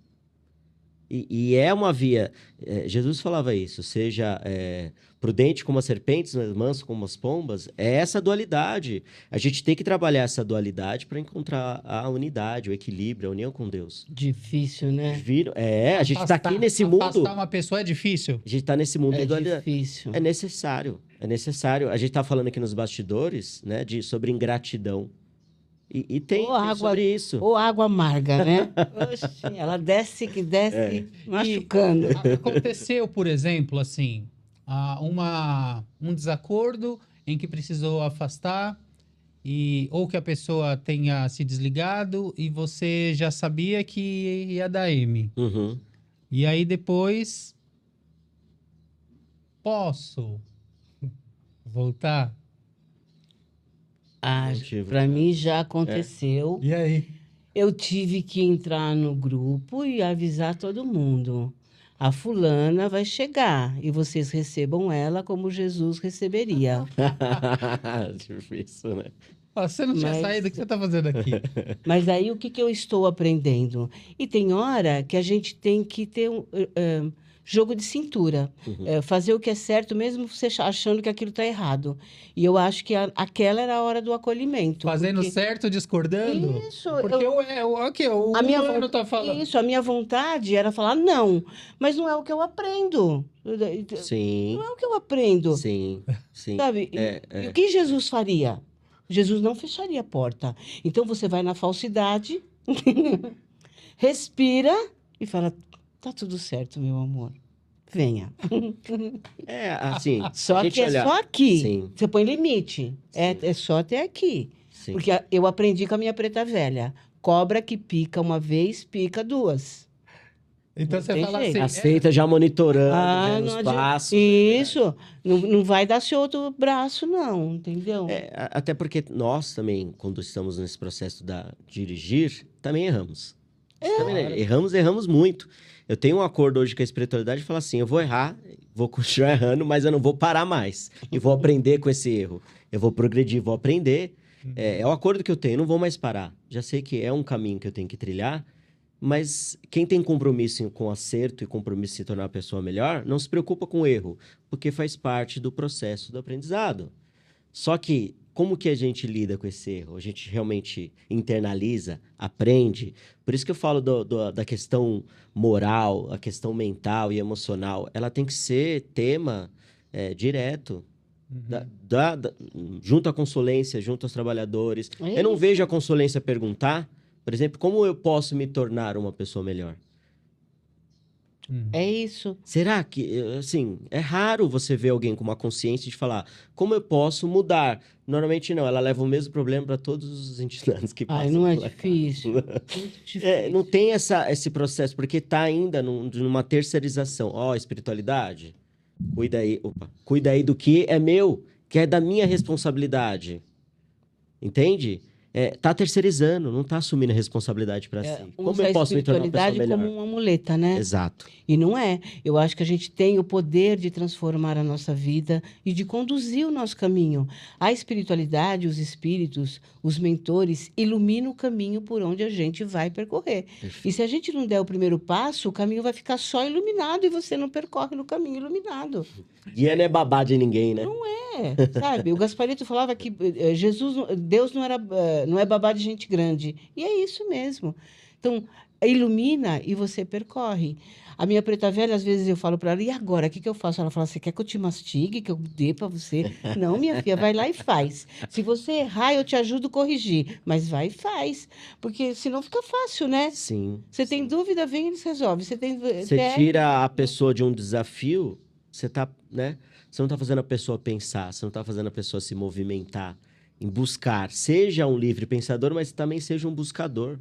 [SPEAKER 2] E é uma via. Jesus falava isso: seja prudente como as serpentes, mas manso como as pombas. É essa dualidade. A gente tem que trabalhar essa dualidade para encontrar a unidade, o equilíbrio, a união com Deus.
[SPEAKER 3] Difícil, né?
[SPEAKER 2] A gente está aqui nesse mundo.
[SPEAKER 1] Afastar uma pessoa é difícil.
[SPEAKER 2] A gente está nesse mundo
[SPEAKER 3] É
[SPEAKER 2] de dualidade.
[SPEAKER 3] difícil.
[SPEAKER 2] É necessário. É necessário. A gente está falando aqui nos bastidores, né, sobre ingratidão. E tem sobre isso.
[SPEAKER 3] Ou água amarga, né? Oxe, ela desce que desce machucando.
[SPEAKER 1] Aconteceu, por exemplo, assim, um desacordo em que precisou afastar ou que a pessoa tenha se desligado e você já sabia que ia dar M.
[SPEAKER 2] Uhum.
[SPEAKER 1] E aí depois posso voltar?
[SPEAKER 3] Para mim já aconteceu.
[SPEAKER 1] E aí?
[SPEAKER 3] Eu tive que entrar no grupo e avisar todo mundo. A fulana vai chegar e vocês recebam ela como Jesus receberia.
[SPEAKER 2] Difícil, né?
[SPEAKER 1] Ó, você não tinha
[SPEAKER 3] Mas-
[SPEAKER 1] saído, o que você tá fazendo aqui?
[SPEAKER 3] Mas aí o que que eu estou aprendendo? E tem hora que a gente tem que ter um jogo de cintura, fazer o que é certo, mesmo você achando que aquilo está errado. E eu acho que aquela era a hora do acolhimento.
[SPEAKER 1] Fazendo
[SPEAKER 3] porque-
[SPEAKER 1] certo, discordando?
[SPEAKER 3] Isso,
[SPEAKER 1] Porque o
[SPEAKER 3] a minha
[SPEAKER 1] humano
[SPEAKER 3] von-
[SPEAKER 1] tá falando.
[SPEAKER 3] Isso, a minha vontade era falar não, mas não é o que eu aprendo.
[SPEAKER 2] Sim,
[SPEAKER 3] Não é o que eu aprendo,
[SPEAKER 2] sim, sim.
[SPEAKER 3] sabe? E o que Jesus faria? Jesus não fecharia a porta. Então você vai na falsidade, respira e fala: tá tudo certo, meu amor. Venha.
[SPEAKER 2] Assim,
[SPEAKER 3] Só
[SPEAKER 2] a gente
[SPEAKER 3] que é
[SPEAKER 2] olhar-
[SPEAKER 3] só aqui.
[SPEAKER 2] Sim,
[SPEAKER 3] Você põe limite. É só até aqui.
[SPEAKER 2] sim.
[SPEAKER 3] Porque eu aprendi com a minha preta velha. Cobra que pica uma vez, pica duas.
[SPEAKER 1] Então
[SPEAKER 3] Não
[SPEAKER 1] você
[SPEAKER 3] tem
[SPEAKER 1] fala
[SPEAKER 3] jeito.
[SPEAKER 1] assim.
[SPEAKER 2] Aceita já monitorando, vendo
[SPEAKER 3] não
[SPEAKER 2] os
[SPEAKER 3] adianta.
[SPEAKER 2] passos.
[SPEAKER 3] Isso. Não vai dar seu outro braço, não. Entendeu?
[SPEAKER 2] Até porque nós também, quando estamos nesse processo da dirigir, também erramos. Também, né? Erramos muito. Eu tenho um acordo hoje com a espiritualidade e falo assim, eu vou errar, vou continuar errando, mas eu não vou parar mais. E vou aprender com esse erro. Eu vou progredir, vou aprender. É o acordo que eu tenho, eu não vou mais parar. Já sei que é um caminho que eu tenho que trilhar, mas quem tem compromisso com o acerto e compromisso em se tornar uma pessoa melhor, não se preocupa com o erro, porque faz parte do processo do aprendizado. Só que, como que a gente lida com esse erro? A gente realmente internaliza, aprende. Por isso que eu falo da questão moral, a questão mental e emocional. Ela tem que ser tema direto. Junto à consulência, junto aos trabalhadores.
[SPEAKER 3] É
[SPEAKER 2] Eu não
[SPEAKER 3] isso.
[SPEAKER 2] vejo a consulência perguntar, por exemplo, como eu posso me tornar uma pessoa melhor?
[SPEAKER 3] É isso.
[SPEAKER 2] Será que, assim, é raro você ver alguém com uma consciência de falar, como eu posso mudar? Normalmente não, ela leva o mesmo problema para todos os indianos que passam.
[SPEAKER 3] Ai, não é
[SPEAKER 2] pela
[SPEAKER 3] difícil. Muito difícil.
[SPEAKER 2] não tem esse processo, porque está ainda numa terceirização. Ó, espiritualidade, cuida aí do que é meu, que é da minha responsabilidade. Entende? Tá terceirizando, não tá assumindo a responsabilidade para si. Como
[SPEAKER 3] Usa
[SPEAKER 2] eu
[SPEAKER 3] a
[SPEAKER 2] posso me tornar uma pessoa
[SPEAKER 3] espiritualidade
[SPEAKER 2] melhor?
[SPEAKER 3] como uma muleta, né?
[SPEAKER 2] Exato.
[SPEAKER 3] E não é. Eu acho que a gente tem o poder de transformar a nossa vida e de conduzir o nosso caminho. A espiritualidade, os espíritos, os mentores iluminam o caminho por onde a gente vai percorrer. E se a gente não der o primeiro passo, o caminho vai ficar só iluminado e você não percorre no caminho iluminado.
[SPEAKER 2] Guia não é babá de ninguém, né?
[SPEAKER 3] Sabe? O Gasparito falava que Deus não é babá de gente grande. E é isso mesmo. Então, ilumina e você percorre. A minha preta velha, às vezes eu falo para ela, e agora, o que eu faço? Ela fala, você quer que eu te mastigue, que eu dê para você? Não, minha filha, vai lá e faz. Se você errar, eu te ajudo a corrigir. Mas vai e faz. Porque senão fica fácil, né?
[SPEAKER 2] Sim.
[SPEAKER 3] Você tem dúvida, vem e eles resolvem. Você tem
[SPEAKER 2] Você tira a pessoa de um desafio, você tá, né? Você não tá fazendo a pessoa pensar, você não tá fazendo a pessoa se movimentar, em buscar. Seja um livre pensador, mas também seja um buscador.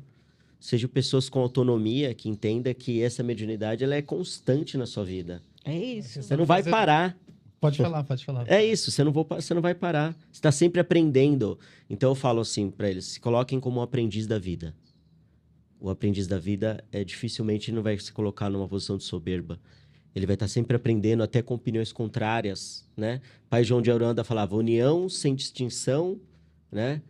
[SPEAKER 2] Sejam pessoas com autonomia, que entenda que essa mediunidade ela é constante na sua vida.
[SPEAKER 3] É isso.
[SPEAKER 2] Você não vai parar.
[SPEAKER 1] Pode falar, pode falar.
[SPEAKER 2] É isso, você não vai parar. Você está sempre aprendendo. Então eu falo assim para eles, se coloquem como um aprendiz da vida. O aprendiz da vida dificilmente não vai se colocar numa posição de soberba. Ele vai estar sempre aprendendo, até com opiniões contrárias, né? Pai João de Aranda falava, união sem distinção, né?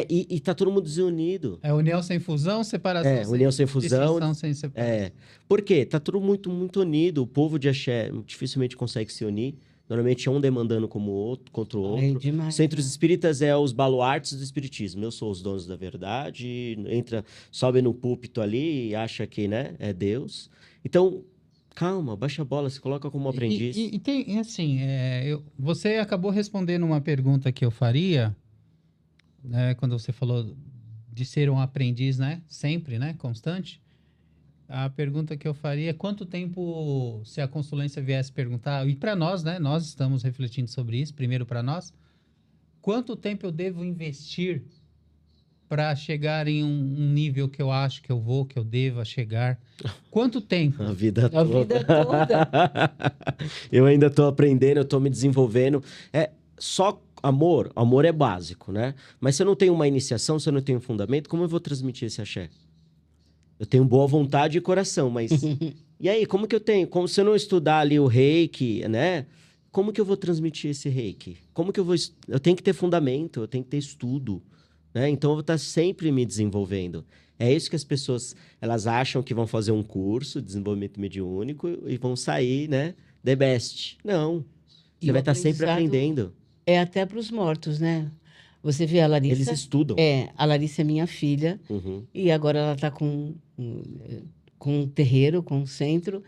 [SPEAKER 2] E tá todo mundo desunido.
[SPEAKER 1] União sem fusão, separação
[SPEAKER 2] união sem fusão.
[SPEAKER 1] distinção sem separação.
[SPEAKER 2] Por quê? Tá tudo muito, muito unido. O povo de Axé dificilmente consegue se unir. Normalmente é um demandando contra o outro.
[SPEAKER 3] Demais.
[SPEAKER 2] Centros espíritas os baluartes do espiritismo. Eu sou os donos da verdade. Sobe no púlpito ali e acha que, né, é Deus. Então, calma, baixa a bola, se coloca como aprendiz.
[SPEAKER 1] E tem, assim, você acabou respondendo uma pergunta que eu faria, né, quando você falou de ser um aprendiz, né, sempre, né, constante. A pergunta que eu faria é quanto tempo, se a consulência viesse perguntar, e para nós, né, nós estamos refletindo sobre isso, primeiro para nós, quanto tempo eu devo investir para chegar em um nível que eu acho que eu deva chegar? Quanto tempo?
[SPEAKER 2] A vida
[SPEAKER 3] A vida toda.
[SPEAKER 2] Eu ainda estou aprendendo, eu estou me desenvolvendo. Só amor é básico, né? Mas se eu não tenho uma iniciação, se eu não tenho um fundamento, como eu vou transmitir esse axé? Eu tenho boa vontade e coração, mas E aí, como que eu tenho? Como se eu não estudar ali o reiki, né? Como que eu vou transmitir esse reiki? Como que eu vou... Eu tenho que ter fundamento, eu tenho que ter estudo, né? Então, eu vou estar sempre me desenvolvendo. É isso que as pessoas, elas acham que vão fazer um curso de desenvolvimento mediúnico e vão sair, né? The best. Não.
[SPEAKER 3] E
[SPEAKER 2] Você
[SPEAKER 3] o
[SPEAKER 2] vai estar sempre
[SPEAKER 3] aprendizado
[SPEAKER 2] aprendendo.
[SPEAKER 3] é até para os mortos, né? Você vê a
[SPEAKER 2] Eles
[SPEAKER 3] Larissa?
[SPEAKER 2] estudam.
[SPEAKER 3] A Larissa é minha filha.
[SPEAKER 2] Uhum.
[SPEAKER 3] E agora ela está com um terreiro, com um centro.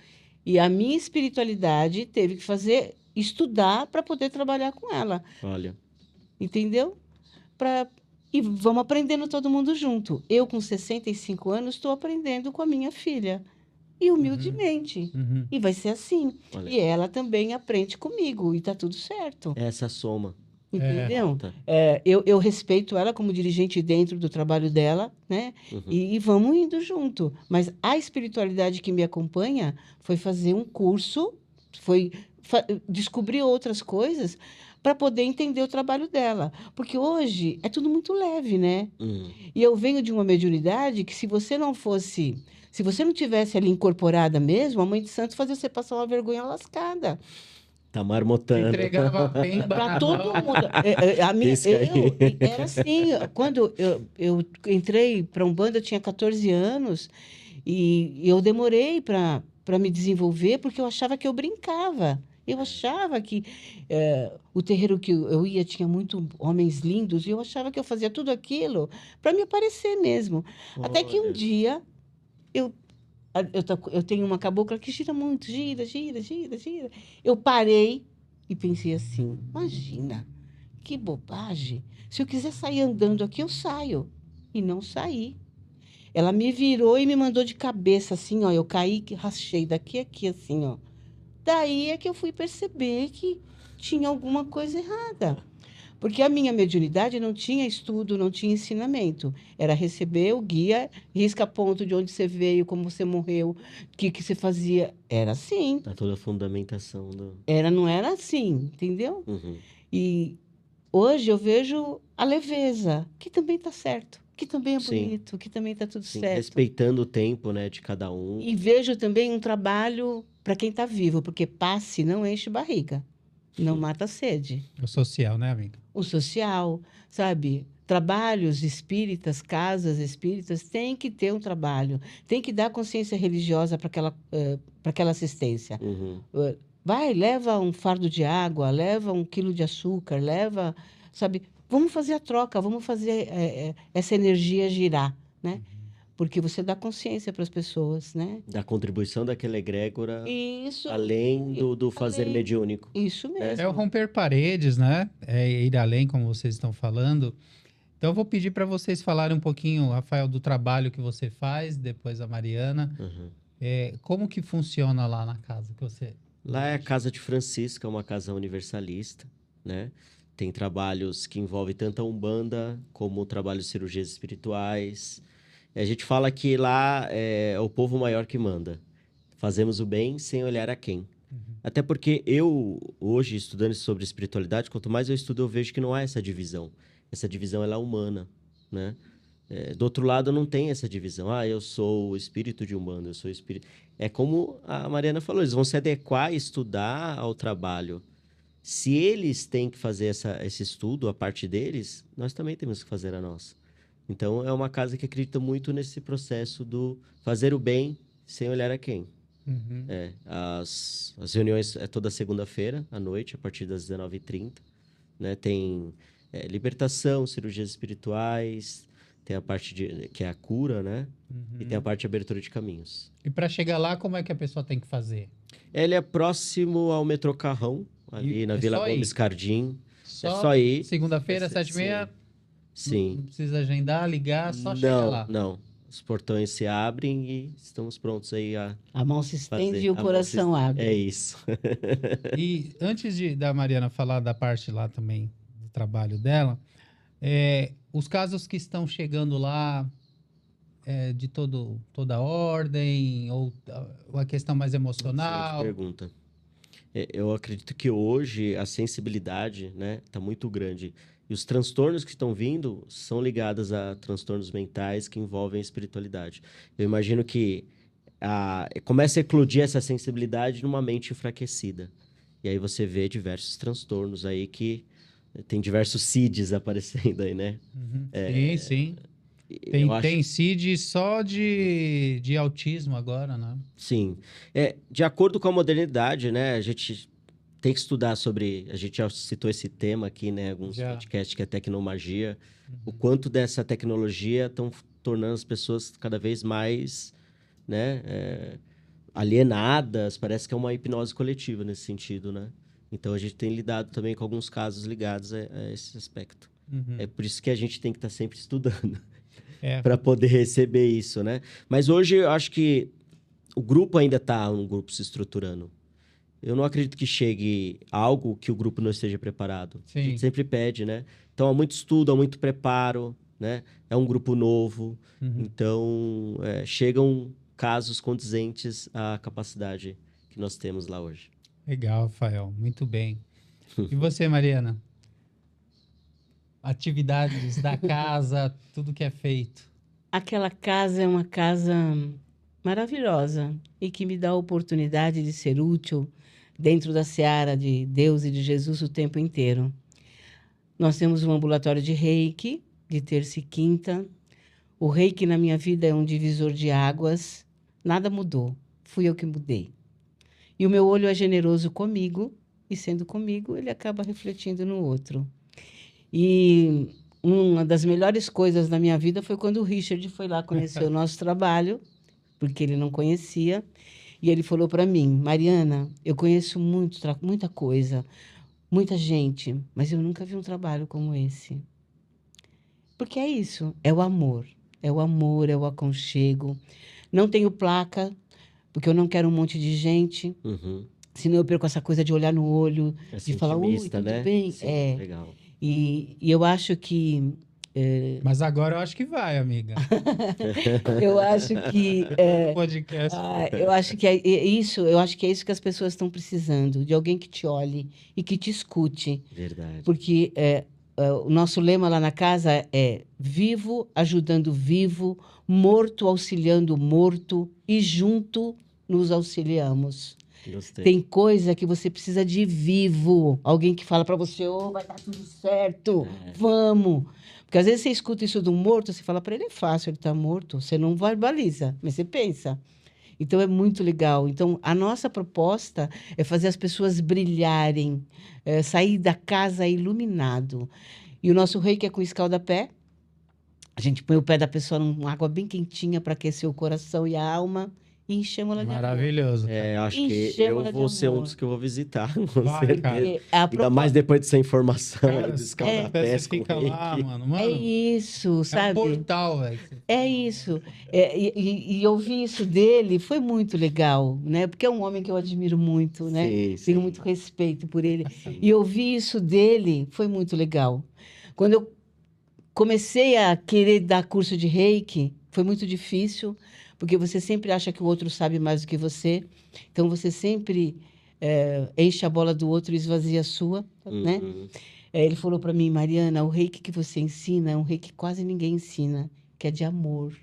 [SPEAKER 3] E a minha espiritualidade teve que estudar para poder trabalhar com ela.
[SPEAKER 2] Olha.
[SPEAKER 3] Entendeu? Pra, e vamos aprendendo todo mundo junto. Eu, com 65 anos, estou aprendendo com a minha filha. E humildemente.
[SPEAKER 1] Uhum.
[SPEAKER 3] E vai ser assim.
[SPEAKER 2] Olha.
[SPEAKER 3] E ela também aprende comigo. E está tudo certo.
[SPEAKER 2] Essa soma.
[SPEAKER 3] Entendeu?
[SPEAKER 2] Tá.
[SPEAKER 3] Eu respeito ela como dirigente dentro do trabalho dela, né?
[SPEAKER 2] Uhum.
[SPEAKER 3] E vamos indo junto. Mas a espiritualidade que me acompanha foi fazer um curso, foi descobrir outras coisas para poder entender o trabalho dela. Porque hoje é tudo muito leve, né?
[SPEAKER 2] Uhum.
[SPEAKER 3] E eu venho de uma mediunidade que se você não tivesse ali incorporada mesmo, a Mãe de Santo fazia você passar uma vergonha lascada.
[SPEAKER 2] Tá marmotando.
[SPEAKER 1] Entregava bem
[SPEAKER 3] Para
[SPEAKER 1] barato.
[SPEAKER 3] todo mundo.
[SPEAKER 2] Pisca aí.
[SPEAKER 3] Era assim, quando eu entrei para Umbanda, eu tinha 14 anos e eu demorei para me desenvolver porque eu achava que eu brincava. Eu achava que o terreiro que eu ia tinha muitos homens lindos e eu achava que eu fazia tudo aquilo para me aparecer mesmo. Até que um
[SPEAKER 2] Olha.
[SPEAKER 3] dia eu tenho uma cabocla que gira muito, gira, gira, gira, gira. Eu parei e pensei assim: imagina, que bobagem. Se eu quiser sair andando aqui, eu saio. E não saí. Ela me virou e me mandou de cabeça, assim, ó. Eu caí, que rachei daqui a aqui, assim, ó. Daí é que eu fui perceber que tinha alguma coisa errada. Porque a minha mediunidade não tinha estudo, não tinha ensinamento. Era receber o guia, risca-ponto de onde você veio, como você morreu, o que você fazia. Era assim.
[SPEAKER 2] Tá toda a fundamentação do...
[SPEAKER 3] Não era assim, entendeu?
[SPEAKER 2] Uhum.
[SPEAKER 3] E hoje eu vejo a leveza, que também está certo, que também é
[SPEAKER 2] Sim.
[SPEAKER 3] bonito, que também está tudo
[SPEAKER 2] Sim.
[SPEAKER 3] certo.
[SPEAKER 2] Respeitando o tempo, né, de cada um.
[SPEAKER 3] E vejo também um trabalho para quem está vivo, porque passe não enche barriga, não mata a sede.
[SPEAKER 1] O social, né, amiga?
[SPEAKER 3] O social, sabe? Trabalhos espíritas, casas espíritas, tem que ter um trabalho, tem que dar consciência religiosa para aquela assistência.
[SPEAKER 2] Uhum.
[SPEAKER 3] Vai, leva um fardo de água, leva 1 quilo de açúcar, leva, sabe? Vamos fazer a troca, vamos fazer essa energia girar, né? Porque você dá consciência para as pessoas, né?
[SPEAKER 2] Da contribuição daquela egrégora,
[SPEAKER 3] Isso,
[SPEAKER 2] além do fazer
[SPEAKER 3] além.
[SPEAKER 2] mediúnico.
[SPEAKER 3] Isso mesmo.
[SPEAKER 1] É o romper paredes, né? É ir além, como vocês estão falando. Então, eu vou pedir para vocês falarem um pouquinho, Rafael, do trabalho que você faz, depois a Mariana.
[SPEAKER 2] Uhum.
[SPEAKER 1] Como que funciona lá na casa que você...
[SPEAKER 2] Lá é a Casa de Francisca, uma casa universalista, né? Tem trabalhos que envolvem tanto a Umbanda como o trabalho de cirurgias espirituais. A gente fala que lá é o povo maior que manda. Fazemos o bem sem olhar a quem. Até porque eu, hoje, estudando sobre espiritualidade, quanto mais eu estudo, eu vejo que não há essa divisão. Essa divisão, ela é humana, né? Do outro lado, não tem essa divisão. Ah, eu sou o espírito de Umbanda, eu sou o espírito... É como a Mariana falou, eles vão se adequar e estudar ao trabalho. Se eles têm que fazer esse estudo, a parte deles, nós também temos que fazer a nossa. Então, é uma casa que acredita muito nesse processo do fazer o bem sem olhar a quem.
[SPEAKER 1] Uhum.
[SPEAKER 2] As reuniões é toda segunda-feira, à noite, a partir das 19h30. Né? Tem libertação, cirurgias espirituais, tem a parte que é a cura, né?
[SPEAKER 1] Uhum.
[SPEAKER 2] E tem a parte de abertura de caminhos.
[SPEAKER 1] E para chegar lá, como é que a pessoa tem que fazer?
[SPEAKER 2] Ele é próximo ao metrô Carrão, ali na Vila Gomes Cardim. Só ir.
[SPEAKER 1] Segunda-feira, 7h30?
[SPEAKER 2] Sim.
[SPEAKER 1] Não precisa agendar, ligar, só chegar lá.
[SPEAKER 2] Não. Os portões se abrem e estamos prontos aí a
[SPEAKER 3] mão se estende
[SPEAKER 2] fazer.
[SPEAKER 3] e o coração abre.
[SPEAKER 2] É isso.
[SPEAKER 1] E antes da Mariana falar da parte lá também do trabalho dela, os casos que estão chegando lá de toda ordem ou uma questão mais emocional?
[SPEAKER 2] Excelente pergunta. Eu acredito que hoje a sensibilidade, né, tá muito grande. E os transtornos que estão vindo são ligados a transtornos mentais que envolvem a espiritualidade. Eu imagino que começa a eclodir essa sensibilidade numa mente enfraquecida. E aí você vê diversos transtornos aí que tem diversos CIDs aparecendo aí, né?
[SPEAKER 1] Sim, sim.
[SPEAKER 2] Eu acho,
[SPEAKER 1] Tem CID só de autismo agora, né?
[SPEAKER 2] sim. De acordo com a modernidade, né? A gente tem que estudar sobre... A gente já citou esse tema aqui, né? Alguns
[SPEAKER 1] Já.
[SPEAKER 2] podcasts que é tecnomagia. O quanto dessa tecnologia estão tornando as pessoas cada vez mais, né? Alienadas. Parece que é uma hipnose coletiva nesse sentido, né? Então, a gente tem lidado também com alguns casos ligados a esse aspecto.
[SPEAKER 1] Uhum.
[SPEAKER 2] É por isso que a gente tem que estar sempre estudando
[SPEAKER 1] É,
[SPEAKER 2] para poder receber isso, né? Mas hoje eu acho que o grupo ainda está um grupo se estruturando. Eu não acredito que chegue algo que o grupo não esteja preparado. A
[SPEAKER 1] sim.
[SPEAKER 2] gente sempre pede, né? Então, há muito estudo, há muito preparo, né? É um grupo novo.
[SPEAKER 1] Uhum.
[SPEAKER 2] Então, chegam casos condizentes à capacidade que nós temos lá hoje.
[SPEAKER 1] Legal, Rafael. Muito bem. E você, Mariana? Atividades da casa, tudo que é feito.
[SPEAKER 3] Aquela casa é uma casa maravilhosa e que me dá a oportunidade de ser útil dentro da seara de Deus e de Jesus o tempo inteiro. Nós temos um ambulatório de reiki, de terça e quinta. O reiki na minha vida é um divisor de águas. Nada mudou. Fui eu que mudei. E o meu olho é generoso comigo, e sendo comigo, ele acaba refletindo no outro. E uma das melhores coisas da minha vida foi quando o Richard foi lá conhecer o nosso trabalho, porque ele não conhecia, e ele falou para mim: Mariana, eu conheço muita coisa, muita gente, mas eu nunca vi um trabalho como esse. Porque é isso, é o amor. É o amor, é o aconchego. Não tenho placa, porque eu não quero um monte de gente.
[SPEAKER 2] Uhum.
[SPEAKER 3] Senão eu perco essa coisa de olhar no olho,
[SPEAKER 2] É
[SPEAKER 3] de falar, oi,
[SPEAKER 2] intimista,
[SPEAKER 3] tudo
[SPEAKER 2] né?
[SPEAKER 3] bem?
[SPEAKER 2] Sim, legal.
[SPEAKER 3] E eu acho que...
[SPEAKER 1] Mas agora eu acho que vai, amiga.
[SPEAKER 3] Eu acho que...
[SPEAKER 1] Podcast.
[SPEAKER 3] eu acho que é isso que as pessoas estão precisando, de alguém que te olhe e que te escute.
[SPEAKER 2] Verdade.
[SPEAKER 3] Porque o nosso lema lá na casa é vivo ajudando vivo, morto auxiliando morto e junto nos auxiliamos.
[SPEAKER 2] Gostei.
[SPEAKER 3] Tem coisa que você precisa de vivo. Alguém que fala para você, vai dar tudo certo, vamos. Porque às vezes você escuta isso do morto, você fala para ele, é fácil, ele está morto. Você não verbaliza, mas você pensa. Então, é muito legal. Então, a nossa proposta é fazer as pessoas brilharem, sair da casa iluminado. E o nosso reiki é com escalda-pé. A gente põe o pé da pessoa numa água bem quentinha para aquecer o coração e a alma e enchemos ela de amor.
[SPEAKER 1] Maravilhoso.
[SPEAKER 2] Acho que
[SPEAKER 3] Enchemos-la
[SPEAKER 2] eu
[SPEAKER 3] de
[SPEAKER 2] vou ser um
[SPEAKER 3] amor.
[SPEAKER 2] dos que eu vou visitar, com
[SPEAKER 1] Vai,
[SPEAKER 2] certeza.
[SPEAKER 1] cara.
[SPEAKER 2] Ainda mais depois dessa informação aí
[SPEAKER 1] Cara,
[SPEAKER 2] do escalda-pés
[SPEAKER 1] você
[SPEAKER 2] com
[SPEAKER 1] fica lá,
[SPEAKER 2] reiki.
[SPEAKER 1] mano.
[SPEAKER 3] É isso,
[SPEAKER 1] É um
[SPEAKER 3] sabe?
[SPEAKER 1] portal, velho.
[SPEAKER 3] É isso. E ouvir isso dele foi muito legal, né? Porque é um homem que eu admiro muito, né?
[SPEAKER 2] Sim, sim.
[SPEAKER 3] Tenho muito respeito por ele. E ouvir isso dele foi muito legal. Quando eu comecei a querer dar curso de reiki, foi muito difícil, porque você sempre acha que o outro sabe mais do que você. Então, você sempre enche a bola do outro e esvazia a sua, né?
[SPEAKER 2] Uhum.
[SPEAKER 3] Ele falou para mim, Mariana, o reiki que você ensina é um reiki que quase ninguém ensina, que é de amor.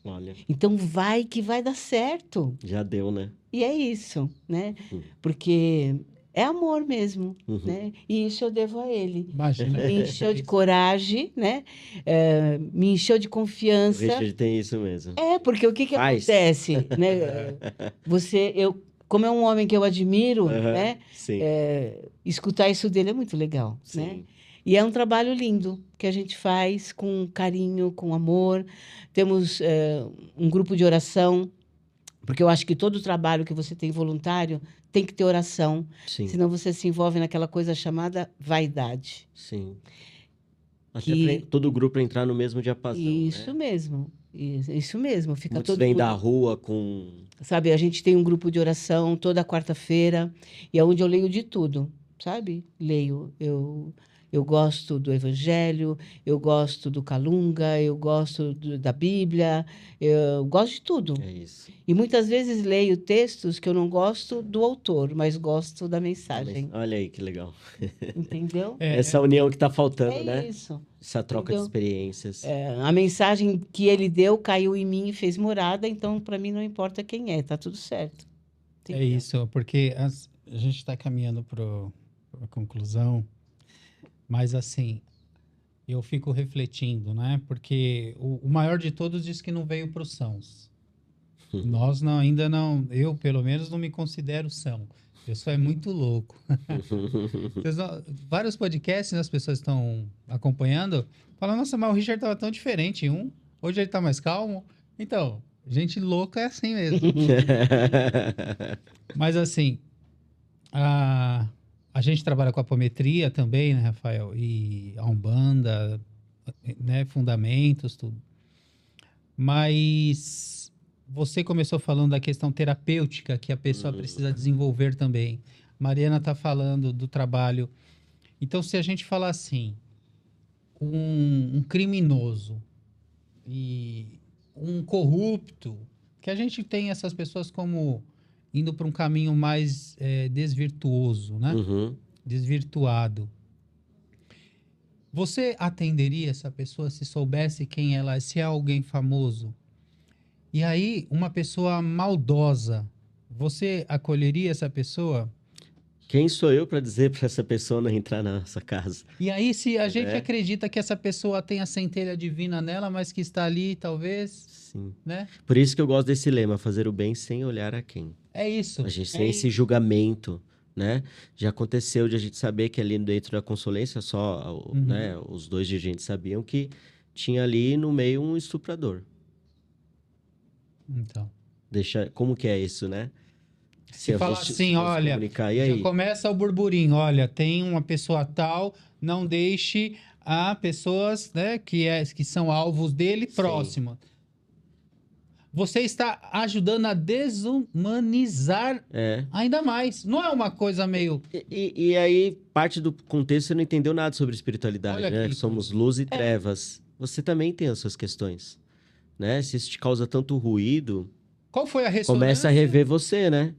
[SPEAKER 2] Olha,
[SPEAKER 3] Então, vai que vai dar certo.
[SPEAKER 2] já deu, né?
[SPEAKER 3] E é isso, né?
[SPEAKER 2] Uhum.
[SPEAKER 3] Porque é amor mesmo,
[SPEAKER 2] Uhum.
[SPEAKER 3] né? E isso eu devo a ele.
[SPEAKER 1] Imagina.
[SPEAKER 3] Me encheu de coragem, né? Me encheu de
[SPEAKER 2] O
[SPEAKER 3] confiança.
[SPEAKER 2] Richard tem isso mesmo.
[SPEAKER 3] Porque o que
[SPEAKER 2] Faz.
[SPEAKER 3] acontece, né? Como é um homem que eu admiro,
[SPEAKER 2] Aham,
[SPEAKER 3] né?
[SPEAKER 2] sim,
[SPEAKER 3] Escutar isso dele é muito legal, né?
[SPEAKER 2] sim.
[SPEAKER 3] E é um trabalho lindo que a gente faz com carinho, com amor. Temos um grupo de oração, porque eu acho que todo trabalho que você tem voluntário tem que ter oração,
[SPEAKER 2] Sim,
[SPEAKER 3] senão você se envolve naquela coisa chamada vaidade.
[SPEAKER 2] sim. Até
[SPEAKER 3] Que-
[SPEAKER 2] todo o grupo entrar no mesmo diapasão,
[SPEAKER 3] Isso
[SPEAKER 2] né?
[SPEAKER 3] mesmo, isso mesmo. Fica
[SPEAKER 2] Muitos
[SPEAKER 3] todo
[SPEAKER 2] vêm
[SPEAKER 3] mundo,
[SPEAKER 2] da rua com...
[SPEAKER 3] sabe? A gente tem um grupo de oração toda quarta-feira e é onde eu leio de tudo, sabe? Leio, eu gosto do Evangelho, eu gosto do Calunga, eu gosto da Bíblia, eu gosto de tudo.
[SPEAKER 2] É isso.
[SPEAKER 3] E muitas vezes leio textos que eu não gosto do autor, mas gosto da mensagem.
[SPEAKER 2] Olha aí que legal.
[SPEAKER 3] Entendeu?
[SPEAKER 1] É,
[SPEAKER 2] Essa união que tá faltando,
[SPEAKER 3] É
[SPEAKER 2] né?
[SPEAKER 3] isso.
[SPEAKER 2] Essa troca de
[SPEAKER 3] Entendeu?
[SPEAKER 2] experiências.
[SPEAKER 3] A mensagem que ele deu caiu em mim e fez morada, então para mim não importa quem é, tá tudo certo.
[SPEAKER 1] É
[SPEAKER 3] Entendeu?
[SPEAKER 1] isso, porque a gente está caminhando para a conclusão, mas assim, eu fico refletindo, né? Porque o maior de todos diz que não veio para os sãos. Nós não, ainda não, eu pelo menos não me considero são. Eu sou muito louco. Vários podcasts, né, as pessoas estão acompanhando, falam, nossa, mas o Richard estava tão diferente em um, hoje ele está mais calmo. Então, gente louca é assim mesmo. Mas assim, a gente trabalha com apometria também, né, Rafael? E a Umbanda, né, fundamentos, tudo. Mas você começou falando da questão terapêutica que a pessoa precisa desenvolver também. Mariana está falando do trabalho. Então, se a gente falar assim, um criminoso e um corrupto, que a gente tem essas pessoas como indo para um caminho mais desvirtuoso, né?
[SPEAKER 2] Uhum.
[SPEAKER 1] Desvirtuado. Você atenderia essa pessoa se soubesse quem ela é, se é alguém famoso? E aí, uma pessoa maldosa, você acolheria essa pessoa?
[SPEAKER 2] Quem sou eu para dizer para essa pessoa não entrar na nossa casa?
[SPEAKER 1] E aí, se a gente
[SPEAKER 2] É.
[SPEAKER 1] acredita que essa pessoa tem a centelha divina nela, mas que está ali, talvez,
[SPEAKER 2] Sim.
[SPEAKER 1] né?
[SPEAKER 2] Por isso que eu gosto desse lema, fazer o bem sem olhar a quem.
[SPEAKER 1] É isso.
[SPEAKER 2] A gente sem esse julgamento, né? Já aconteceu de a gente saber que ali dentro da consulência, só né, os dois dirigentes sabiam que tinha ali no meio um estuprador.
[SPEAKER 1] Então.
[SPEAKER 2] Como que é isso, né?
[SPEAKER 1] Se
[SPEAKER 2] a
[SPEAKER 1] falar
[SPEAKER 2] gente
[SPEAKER 1] assim,
[SPEAKER 2] fosse
[SPEAKER 1] olha,
[SPEAKER 2] comunicar, e
[SPEAKER 1] já
[SPEAKER 2] aí?
[SPEAKER 1] começa o burburinho, olha, tem uma pessoa tal, não deixe a pessoas, né, que são alvos dele
[SPEAKER 2] Sim.
[SPEAKER 1] próximo. Você está ajudando a desumanizar
[SPEAKER 2] É.
[SPEAKER 1] ainda mais. Não é uma coisa meio...
[SPEAKER 2] E aí, parte do contexto, você não entendeu nada sobre espiritualidade,
[SPEAKER 1] Olha
[SPEAKER 2] né?
[SPEAKER 1] que
[SPEAKER 2] Que somos luz e trevas. Você também tem as suas questões, né? Se isso te causa tanto ruído,
[SPEAKER 1] Qual foi a
[SPEAKER 2] começa
[SPEAKER 1] ressonância?
[SPEAKER 2] a rever você, né?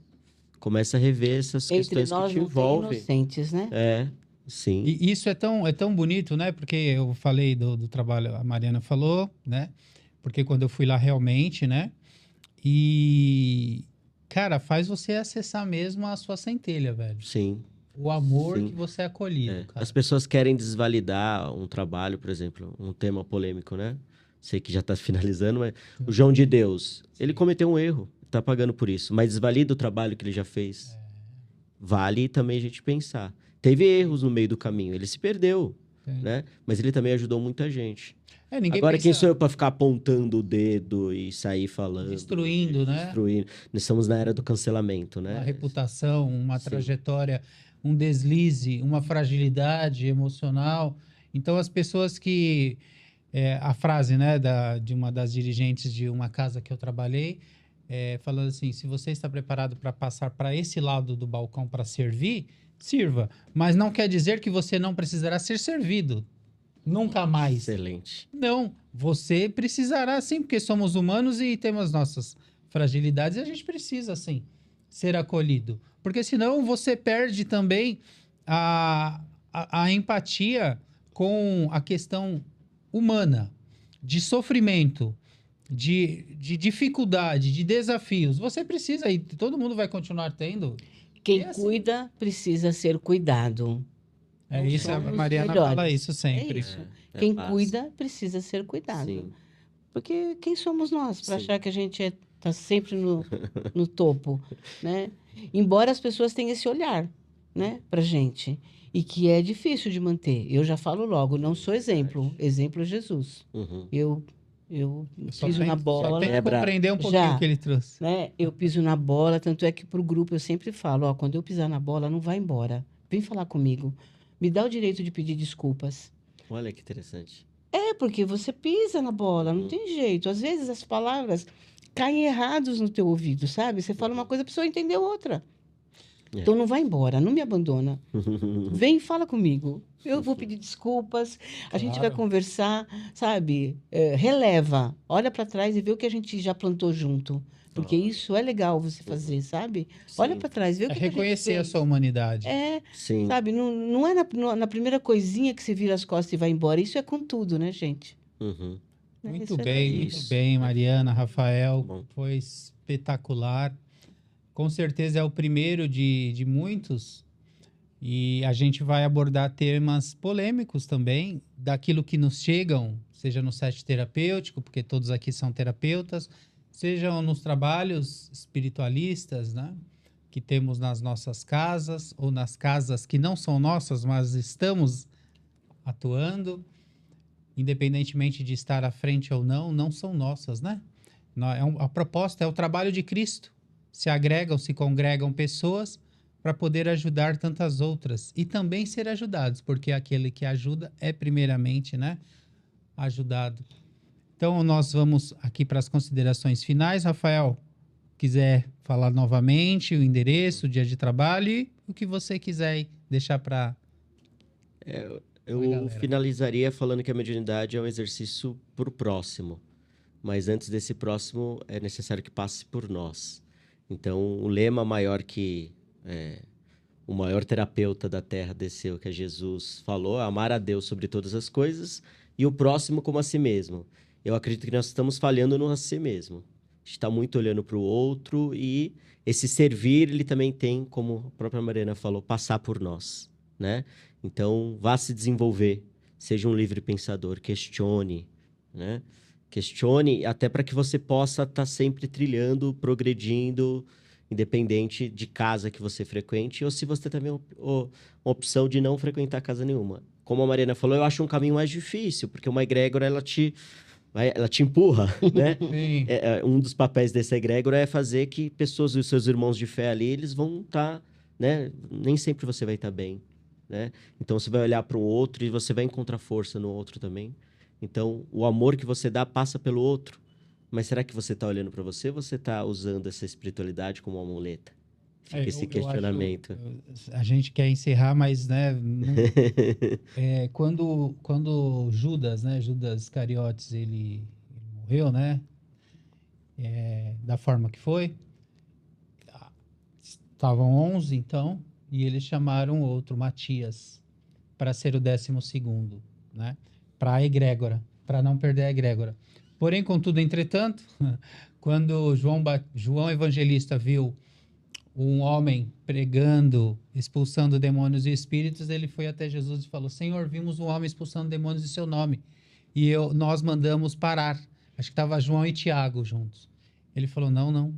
[SPEAKER 2] Começa a rever essas
[SPEAKER 3] Entre
[SPEAKER 2] questões que
[SPEAKER 3] nós
[SPEAKER 2] te
[SPEAKER 3] não tem
[SPEAKER 2] envolvem.
[SPEAKER 3] inocentes, né?
[SPEAKER 2] É, sim.
[SPEAKER 1] E isso é tão bonito, né? Porque eu falei do trabalho, a Mariana falou, né? Porque quando eu fui lá realmente, né? E, cara, faz você acessar mesmo a sua centelha, velho.
[SPEAKER 2] Sim.
[SPEAKER 1] O amor
[SPEAKER 2] Sim.
[SPEAKER 1] que você é acolhido,
[SPEAKER 2] É.
[SPEAKER 1] cara.
[SPEAKER 2] As pessoas querem desvalidar um trabalho, por exemplo, um tema polêmico, né? Sei que já está finalizando, mas o João de Deus, ele cometeu um erro, está pagando por isso, mas desvalida o trabalho que ele já fez. Vale também a gente pensar. Teve erros no meio do caminho, ele se perdeu, né? Mas ele também ajudou muita gente.
[SPEAKER 1] Ninguém
[SPEAKER 2] Agora,
[SPEAKER 1] pensa
[SPEAKER 2] quem sou eu para ficar apontando o dedo e sair falando?
[SPEAKER 1] destruindo, né?
[SPEAKER 2] Destruindo. Nós estamos na era do cancelamento, né?
[SPEAKER 1] Uma reputação, uma
[SPEAKER 2] Sim.
[SPEAKER 1] trajetória, um deslize, uma fragilidade emocional. Então, as pessoas que... a frase, né, de uma das dirigentes de uma casa que eu trabalhei, falando assim, se você está preparado para passar para esse lado do balcão para servir, sirva. Mas não quer dizer que você não precisará ser servido. Nunca mais.
[SPEAKER 2] Excelente.
[SPEAKER 1] Não, você precisará sim, porque somos humanos e temos nossas fragilidades e a gente precisa, sim, ser acolhido. Porque senão você perde também a empatia com a questão humana, de sofrimento, de dificuldade, de desafios. Você precisa, e todo mundo vai continuar tendo.
[SPEAKER 3] Quem
[SPEAKER 1] É assim.
[SPEAKER 3] cuida precisa ser cuidado.
[SPEAKER 1] É isso, a
[SPEAKER 3] somos
[SPEAKER 1] Mariana
[SPEAKER 3] melhores.
[SPEAKER 1] fala isso sempre.
[SPEAKER 3] É isso.
[SPEAKER 2] É
[SPEAKER 3] Quem
[SPEAKER 2] básico.
[SPEAKER 3] cuida precisa ser cuidado.
[SPEAKER 2] Sim.
[SPEAKER 3] Porque quem somos nós para
[SPEAKER 2] Sim.
[SPEAKER 3] achar que a gente está sempre no topo, né? Embora as pessoas tenham esse olhar, né, para gente. E que é difícil de manter. Eu já falo logo, não sou exemplo. Exemplo é Jesus.
[SPEAKER 2] Uhum.
[SPEAKER 3] Eu
[SPEAKER 1] Só
[SPEAKER 3] piso
[SPEAKER 1] tem-
[SPEAKER 3] na
[SPEAKER 1] Só
[SPEAKER 3] bola,
[SPEAKER 1] tem que
[SPEAKER 2] Quebra.
[SPEAKER 1] compreender um pouquinho
[SPEAKER 3] Já.
[SPEAKER 1] o que ele trouxe.
[SPEAKER 3] né? Eu piso na bola, tanto é que para o grupo eu sempre falo, ó, quando eu pisar na bola, não vai embora. Vem falar comigo. Me dá o direito de pedir desculpas.
[SPEAKER 2] Olha que interessante.
[SPEAKER 3] É porque você pisa na bola, não tem jeito. Às vezes as palavras caem errados no teu ouvido, sabe? Você fala uma coisa, a pessoa entendeu outra.
[SPEAKER 2] É.
[SPEAKER 3] Então não vai embora, não me abandona. Vem e fala comigo. Eu vou pedir desculpas, a gente vai
[SPEAKER 1] Claro.
[SPEAKER 3] conversar, sabe? Releva, olha para trás e vê o que a gente já plantou junto. Porque isso é legal você fazer, sabe? Olha
[SPEAKER 2] Sim,
[SPEAKER 3] para trás, vê o
[SPEAKER 1] É
[SPEAKER 3] que que a gente
[SPEAKER 1] reconhecer a
[SPEAKER 3] fez.
[SPEAKER 1] sua humanidade.
[SPEAKER 2] sim.
[SPEAKER 3] Sabe? Não é na primeira coisinha que você vira as costas e vai embora. Isso é com tudo, né, gente?
[SPEAKER 2] Uhum.
[SPEAKER 3] Né?
[SPEAKER 1] Muito
[SPEAKER 3] Isso é
[SPEAKER 1] bem,
[SPEAKER 3] tudo.
[SPEAKER 1] muito
[SPEAKER 2] Isso.
[SPEAKER 1] bem, Mariana, Rafael.
[SPEAKER 2] Bom.
[SPEAKER 1] Foi espetacular. Com certeza é o primeiro de muitos. E a gente vai abordar temas polêmicos também, daquilo que nos chegam, seja no set terapêutico, porque todos aqui são terapeutas, sejam nos trabalhos espiritualistas, né? Que temos nas nossas casas, ou nas casas que não são nossas, mas estamos atuando, independentemente de estar à frente ou não, não são nossas, né? A proposta é o trabalho de Cristo. Se agregam, se congregam pessoas para poder ajudar tantas outras e também ser ajudados, porque aquele que ajuda é primeiramente, né, ajudado. Então nós vamos aqui para as considerações finais. Rafael, quiser falar novamente o endereço, o dia de trabalho e o que você quiser aí deixar para a
[SPEAKER 2] Eu
[SPEAKER 1] galera.
[SPEAKER 2] finalizaria falando que a mediunidade é um exercício para o próximo. Mas antes desse próximo, é necessário que passe por nós. Então, o lema maior que o maior terapeuta da Terra desceu, que é Jesus, falou, é amar a Deus sobre todas as coisas e o próximo como a si mesmo. Eu acredito que nós estamos falhando no a si mesmo. A gente está muito olhando para o outro e esse servir, ele também tem, como a própria Mariana falou, passar por nós, né? Então, vá se desenvolver, seja um livre pensador, questione, né? Questione até para que você possa estar sempre trilhando, progredindo, independente de casa que você frequente, ou se você também uma opção de não frequentar casa nenhuma. Como a Mariana falou, eu acho um caminho mais difícil, porque uma egrégora, ela te empurra, né?
[SPEAKER 1] Sim.
[SPEAKER 2] Um dos papéis dessa egrégora é fazer que pessoas, os seus irmãos de fé ali, eles vão estar, né? Nem sempre você vai estar bem, né? Então, você vai olhar para o outro e você vai encontrar força no outro também. Então, o amor que você dá passa pelo outro. Mas será que você está olhando para você ou você está usando essa espiritualidade como uma muleta? Fica esse questionamento.
[SPEAKER 1] A gente quer encerrar, mas né, quando Judas, né, Judas Iscariotes, ele morreu, né, da forma que foi, estavam 11 então, e eles chamaram outro, Matias, para ser o 12º, né, para a egrégora, para não perder a egrégora. Porém, contudo, entretanto, quando João Evangelista viu um homem pregando, expulsando demônios e espíritos, ele foi até Jesus e falou: Senhor, vimos um homem expulsando demônios em seu nome e nós mandamos parar. Acho que estava João e Tiago juntos. Ele falou: não, não.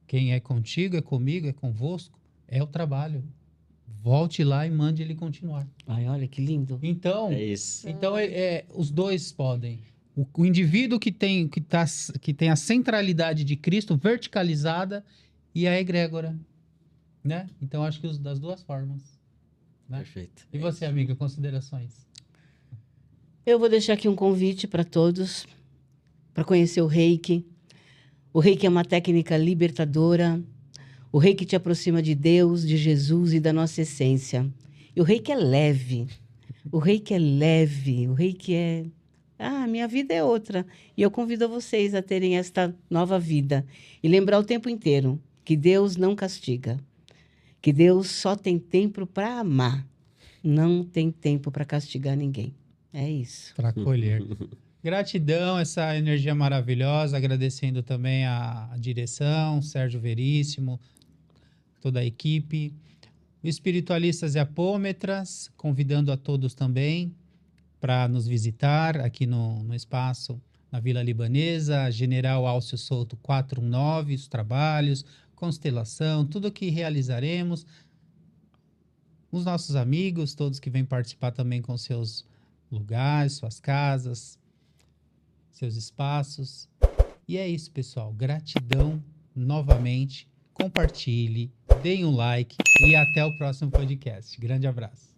[SPEAKER 1] Quem é contigo, é comigo, é convosco, é o trabalho. Volte lá e mande ele continuar.
[SPEAKER 3] Ai, olha que lindo.
[SPEAKER 1] Então,
[SPEAKER 2] É isso.
[SPEAKER 1] então os dois podem. O indivíduo que tem a centralidade de Cristo verticalizada e a egrégora, né? Então acho que das duas formas, né?
[SPEAKER 2] Perfeito.
[SPEAKER 1] E você, amiga, considerações?
[SPEAKER 3] Eu vou deixar aqui um convite para todos para conhecer o Reiki. O Reiki é uma técnica libertadora. O Reiki te aproxima de Deus, de Jesus e da nossa essência. E o Reiki é leve. O Reiki é leve. O Reiki é... minha vida é outra. E eu convido vocês a terem esta nova vida. E lembrar o tempo inteiro que Deus não castiga. Que Deus só tem tempo para amar. Não tem tempo para castigar ninguém. É isso.
[SPEAKER 1] Para acolher. Gratidão, essa energia maravilhosa. Agradecendo também a direção, Sérgio Veríssimo, toda a equipe. Espiritualistas e apômetras, convidando a todos também para nos visitar aqui no espaço, na Vila Libanesa, General Alcio Souto 419, os trabalhos, constelação, tudo o que realizaremos. Os nossos amigos, todos que vêm participar também com seus lugares, suas casas, seus espaços. E é isso, pessoal. Gratidão novamente. Compartilhe, deem um like e até o próximo podcast. Grande abraço.